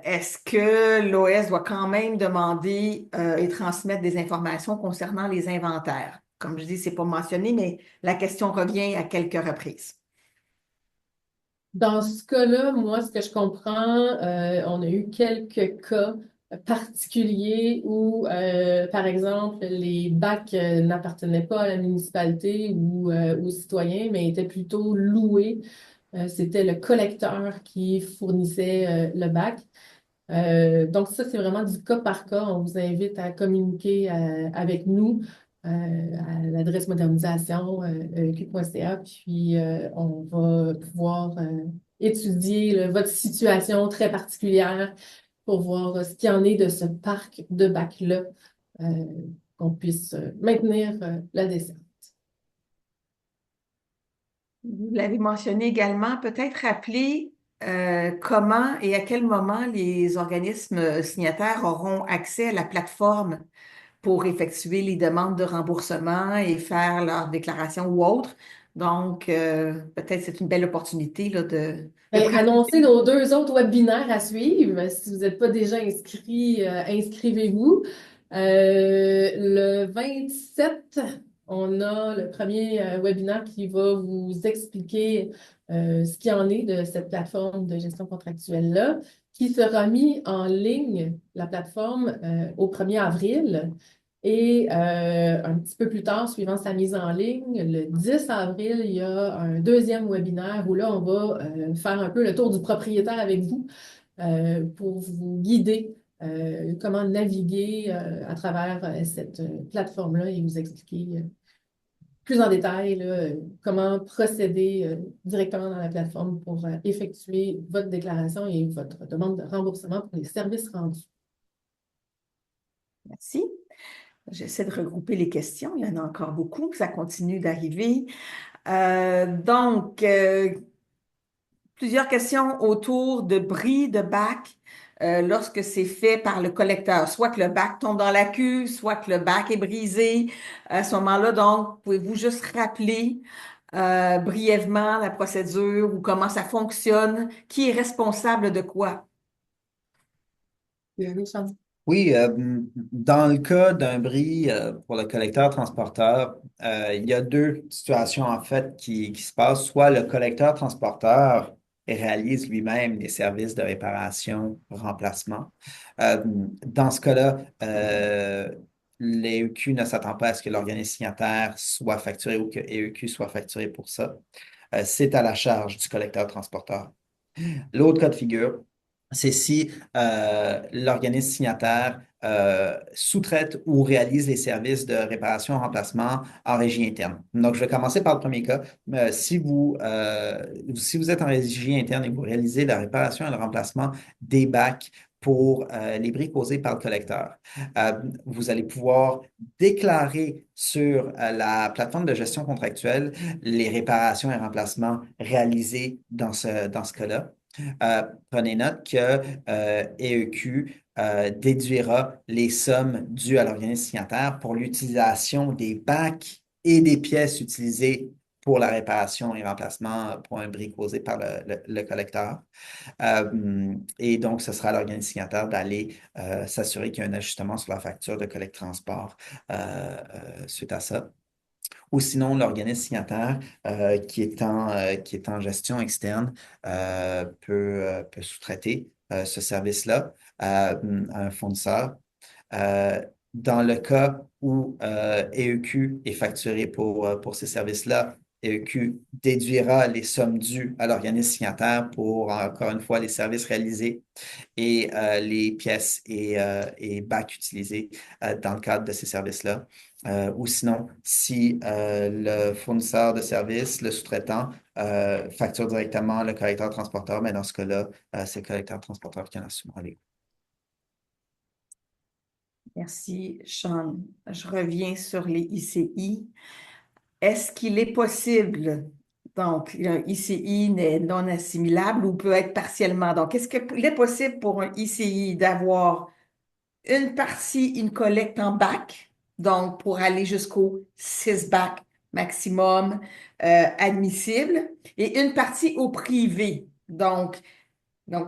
Est-ce que l'OS doit quand même demander et transmettre des informations concernant les inventaires? Comme je dis, c'est pas mentionné, mais la question revient à quelques reprises. Dans ce cas-là, moi, ce que je comprends, on a eu quelques cas particuliers où, par exemple, les bacs n'appartenaient pas à la municipalité ou aux citoyens, mais étaient plutôt loués. C'était le collecteur qui fournissait le bac. Donc ça, c'est vraiment du cas par cas. On vous invite à communiquer avec nous à l'adresse modernisation q.ca, puis on va pouvoir étudier votre situation très particulière pour voir ce qu'il y en est de ce parc de bacs-là, qu'on puisse maintenir la desserte. Vous l'avez mentionné également, peut-être rappeler comment et à quel moment les organismes signataires auront accès à la plateforme pour effectuer les demandes de remboursement et faire leur déclaration ou autre. Donc, peut-être c'est une belle opportunité là, de Annoncer nos 2 autres webinaires à suivre. Si vous n'êtes pas déjà inscrit, inscrivez-vous. Le 27, on a le premier webinaire qui va vous expliquer ce qu'il en est de cette plateforme de gestion contractuelle-là, qui sera mis en ligne, la plateforme, au 1er avril. Et un petit peu plus tard, suivant sa mise en ligne, le 10 avril, il y a un deuxième webinaire où là, on va faire un peu le tour du propriétaire avec vous pour vous guider comment naviguer à travers cette plateforme-là et vous expliquer plus en détail là, comment procéder directement dans la plateforme pour effectuer votre déclaration et votre demande de remboursement pour les services rendus. Merci. J'essaie de regrouper les questions. Il y en a encore beaucoup, ça continue d'arriver. Donc, plusieurs questions autour de bris de bac lorsque c'est fait par le collecteur. Soit que le bac tombe dans la cuve, soit que le bac est brisé. À ce moment-là, donc, pouvez-vous juste rappeler brièvement la procédure ou comment ça fonctionne? Qui est responsable de quoi? Oui, dans le cas d'un bris pour le collecteur-transporteur, il y a deux situations en fait qui se passent. Soit le collecteur-transporteur réalise lui-même les services de réparation, remplacement. Dans ce cas-là, l'EEQ ne s'attend pas à ce que l'organisme signataire soit facturé ou que EEQ soit facturé pour ça. C'est à la charge du collecteur-transporteur. L'autre cas de figure, c'est si l'organisme signataire sous-traite ou réalise les services de réparation et remplacement en régie interne. Donc, je vais commencer par le premier cas. Si vous êtes en régie interne et que vous réalisez la réparation et le remplacement des bacs pour les bris causés par le collecteur, vous allez pouvoir déclarer sur la plateforme de gestion contractuelle les réparations et remplacements réalisés dans ce cas-là. Prenez note que EEQ déduira les sommes dues à l'organisme signataire pour l'utilisation des bacs et des pièces utilisées pour la réparation et remplacement pour un bris causé par le collecteur. Et donc, ce sera à l'organisme signataire d'aller s'assurer qu'il y a un ajustement sur la facture de collecte transport suite à ça. Ou sinon, l'organisme signataire qui est en gestion externe peut sous-traiter ce service-là à un fournisseur. Dans le cas où EEQ est facturé pour ces services-là, EEQ déduira les sommes dues à l'organisme signataire pour, encore une fois, les services réalisés et les pièces et bacs utilisés dans le cadre de ces services-là. Ou sinon, si le fournisseur de services, le sous-traitant, facture directement le collecteur-transporteur, mais dans ce cas-là, c'est le collecteur-transporteur qui en assumera les coûts. Merci, Sean. Je reviens sur les ICI. Est-ce qu'il est possible, donc, un ICI n'est non assimilable ou peut être partiellement? Donc, est-ce qu'il est possible pour un ICI d'avoir une partie, une collecte en bac, donc pour aller jusqu'au 6 bacs maximum admissible, et une partie au privé, donc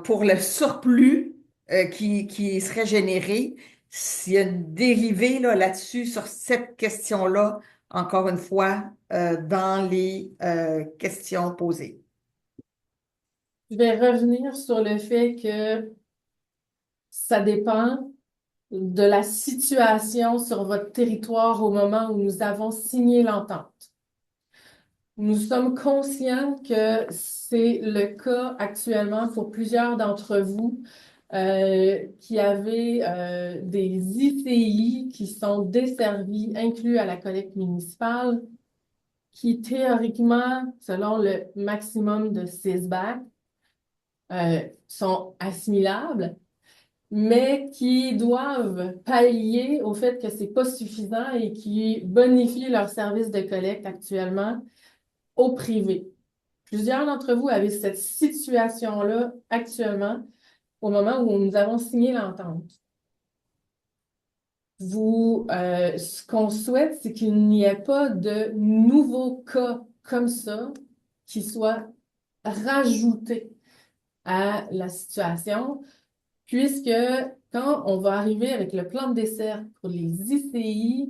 pour le surplus qui serait généré, s'il y a une dérivée là-dessus, sur cette question-là, encore une fois, dans les questions posées. Je vais revenir sur le fait que ça dépend de la situation sur votre territoire au moment où nous avons signé l'entente. Nous sommes conscients que c'est le cas actuellement pour plusieurs d'entre vous qui avez des ICI qui sont desservis, inclus à la collecte municipale, qui théoriquement, selon le maximum de 6 bacs, sont assimilables, mais qui doivent pallier au fait que c'est pas suffisant et qui bonifient leur service de collecte actuellement au privé. Plusieurs d'entre vous avez cette situation-là actuellement au moment où nous avons signé l'entente. Ce qu'on souhaite, c'est qu'il n'y ait pas de nouveaux cas comme ça qui soient rajoutés à la situation, puisque quand on va arriver avec le plan de dessert pour les ICI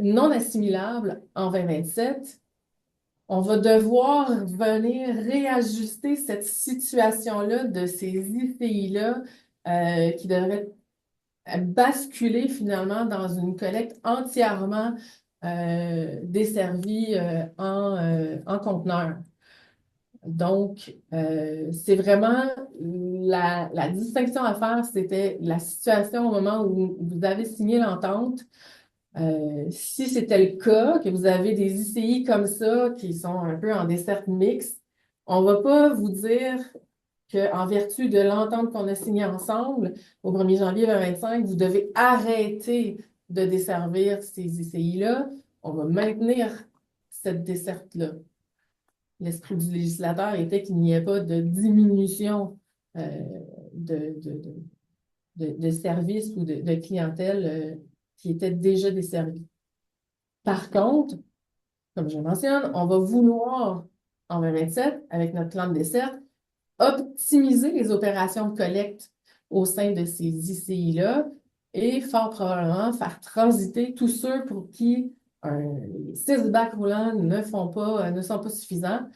non assimilables en 2027, on va devoir venir réajuster cette situation-là de ces ICI-là qui devraient basculer finalement dans une collecte entièrement desservie en conteneur. Donc, c'est vraiment la distinction à faire, c'était la situation au moment où vous avez signé l'entente. Si c'était le cas, que vous avez des ICI comme ça, qui sont un peu en desserte mixte, on ne va pas vous dire qu'en vertu de l'entente qu'on a signée ensemble, au 1er janvier 2025, vous devez arrêter de desservir ces ICI-là. On va maintenir cette desserte-là. L'esprit du législateur était qu'il n'y ait pas de diminution de services ou de clientèle qui était déjà desservie. Par contre, comme je mentionne, on va vouloir, en 2027, avec notre plan de dessert, optimiser les opérations de collecte au sein de ces ICI-là et fort probablement faire transiter tous ceux pour qui les 6 bacs roulants ne sont pas suffisants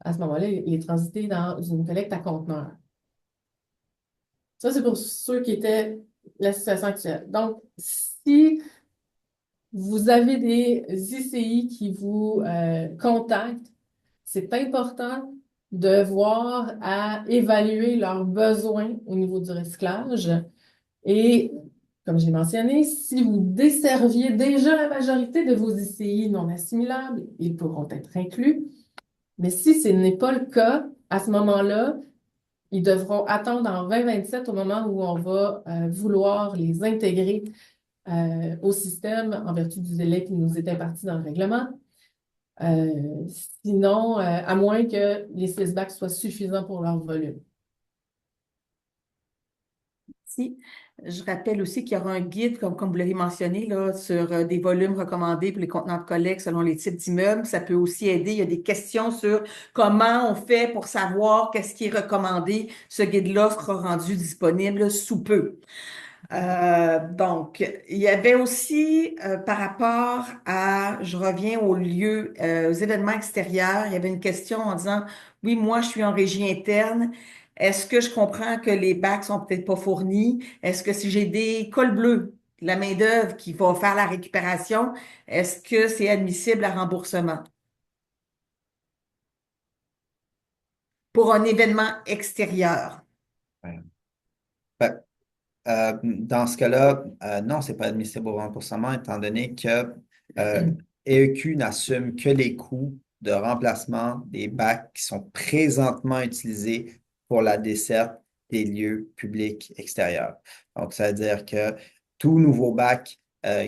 à ce moment-là, il est transité dans une collecte à conteneurs. Ça, c'est pour ceux qui étaient la situation actuelle. Donc, si vous avez des ICI qui vous contactent, c'est important de voir à évaluer leurs besoins au niveau du recyclage. Et comme j'ai mentionné, si vous desserviez déjà la majorité de vos ICI non assimilables, ils pourront être inclus. Mais si ce n'est pas le cas, à ce moment-là, ils devront attendre en 2027 au moment où on va vouloir les intégrer au système en vertu du délai qui nous est imparti dans le règlement. Euh, Sinon, à moins que les 6 bacs soient suffisants pour leur volume. Si. Je rappelle aussi qu'il y aura un guide, comme vous l'avez mentionné, là, sur des volumes recommandés pour les contenants de collecte selon les types d'immeubles. Ça peut aussi aider. Il y a des questions sur comment on fait pour savoir qu'est-ce qui est recommandé. Ce guide-là sera rendu disponible sous peu. Donc, il y avait aussi par rapport à, je reviens aux lieux, aux événements extérieurs, il y avait une question en disant, oui, moi, je suis en régie interne. Est-ce que je comprends que les bacs sont peut-être pas fournis? Est-ce que si j'ai des cols bleus, la main-d'œuvre qui va faire la récupération, est-ce que c'est admissible à remboursement pour un événement extérieur? Ouais. Ben, dans ce cas-là, non, c'est pas admissible au remboursement, étant donné que EEQ n'assume que les coûts de remplacement des bacs qui sont présentement utilisés pour la desserte des lieux publics extérieurs. Donc, ça veut dire que tout nouveau bac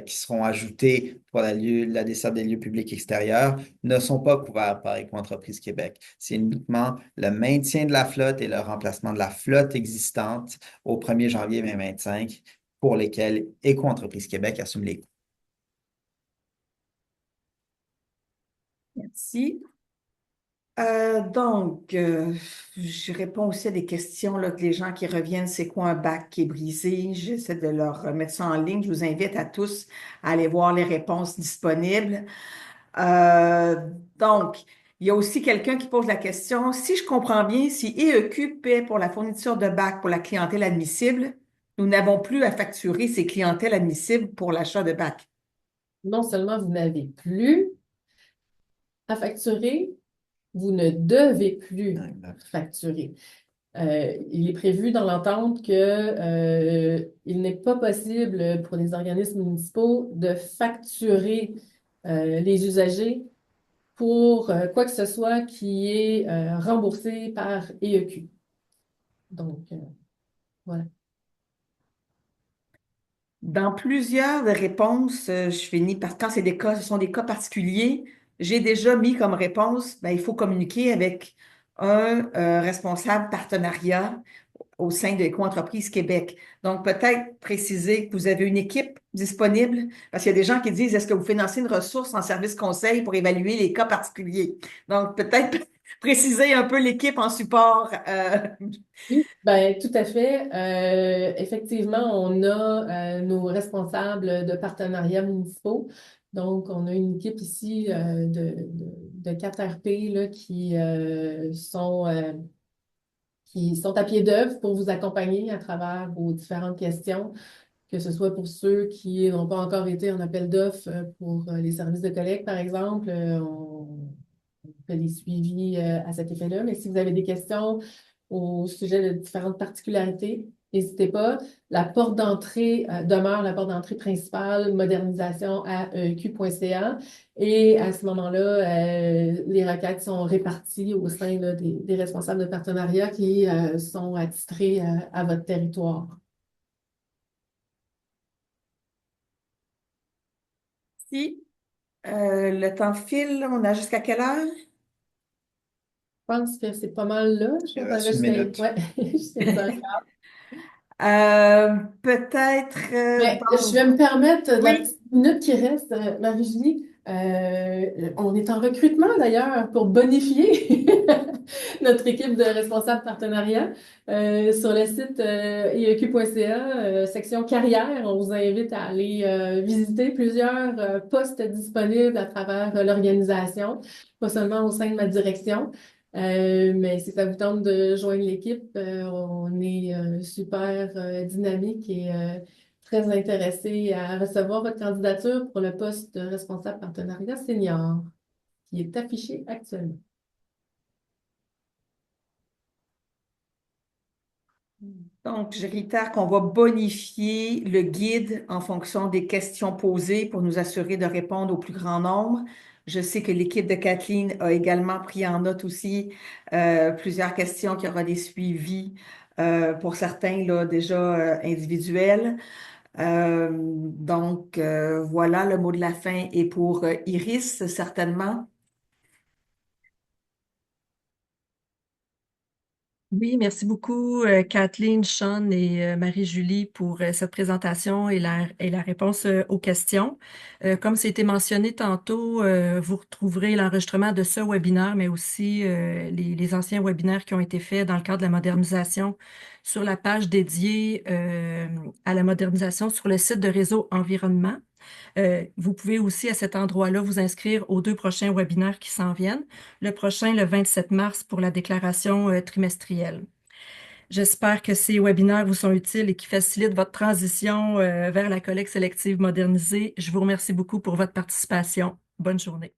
qui seront ajoutés pour la desserte des lieux publics extérieurs ne sont pas couverts par Éco-entreprise Québec. C'est uniquement le maintien de la flotte et le remplacement de la flotte existante au 1er janvier 2025 pour lesquels Éco-entreprise Québec assume les coûts. Merci. Je réponds aussi à des questions là, que les gens qui reviennent, c'est quoi un bac qui est brisé? J'essaie de leur mettre ça en ligne. Je vous invite à tous à aller voir les réponses disponibles. Euh, donc, il y a aussi quelqu'un qui pose la question, si je comprends bien, si EEQ paie pour la fourniture de bacs pour la clientèle admissible, nous n'avons plus à facturer ces clientèles admissibles pour l'achat de bacs. Non seulement vous n'avez plus à facturer, vous ne devez plus facturer. Il est prévu dans l'entente que il n'est pas possible pour les organismes municipaux de facturer les usagers pour quoi que ce soit qui est remboursé par EEQ. Donc, voilà. Dans plusieurs réponses, je finis par quand c'est des cas, ce sont des cas particuliers, j'ai déjà mis comme réponse, ben, il faut communiquer avec un responsable partenariat au sein de Éco-entreprise Québec. Donc, peut-être préciser que vous avez une équipe disponible, parce qu'il y a des gens qui disent, est-ce que vous financez une ressource en service conseil pour évaluer les cas particuliers? Donc, peut-être préciser un peu l'équipe en support. Oui, ben, tout à fait. Effectivement, on a nos responsables de partenariats municipaux. Donc, on a une équipe ici de 4 RP là, qui sont à pied d'œuvre pour vous accompagner à travers vos différentes questions, que ce soit pour ceux qui n'ont pas encore été en appel d'offres pour les services de collecte, par exemple. On fait des suivis à cet effet-là. Mais si vous avez des questions au sujet de différentes particularités, n'hésitez pas. La porte d'entrée demeure la porte d'entrée principale, modernisation à eq.ca. Et à ce moment-là, les requêtes sont réparties au sein là, des responsables de partenariat qui sont attitrés à votre territoire. Si le temps file, on a jusqu'à quelle heure? Je pense que c'est pas mal là. Je Il pense reste une minute. ouais, jusqu'à 10h15. Peut-être Mais je vais me permettre, la oui. petite minute qui reste, Marie-Julie, on est en recrutement d'ailleurs pour bonifier notre équipe de responsables partenariat. Sur le site ieq.ca, section carrière, on vous invite à aller visiter plusieurs postes disponibles à travers l'organisation, pas seulement au sein de ma direction. Mais si ça vous tente de joindre l'équipe, on est super dynamique et très intéressé à recevoir votre candidature pour le poste de responsable partenariat senior qui est affiché actuellement. Donc, je réitère qu'on va bonifier le guide en fonction des questions posées pour nous assurer de répondre au plus grand nombre. Je sais que l'équipe de Kathleen a également pris en note aussi plusieurs questions, qu'il y aura des suivis pour certains là, déjà individuels. Voilà, le mot de la fin est pour Iris, certainement. Oui, merci beaucoup, Kathleen, Sean et Marie-Julie pour cette présentation et la réponse aux questions. Comme c'était mentionné tantôt, vous retrouverez l'enregistrement de ce webinaire, mais aussi les anciens webinaires qui ont été faits dans le cadre de la modernisation sur la page dédiée à la modernisation sur le site de Réseau Environnement. Vous pouvez aussi à cet endroit-là vous inscrire aux 2 prochains webinaires qui s'en viennent. Le prochain, le 27 mars, pour la déclaration trimestrielle. J'espère que ces webinaires vous sont utiles et qui facilitent votre transition vers la collecte sélective modernisée. Je vous remercie beaucoup pour votre participation. Bonne journée.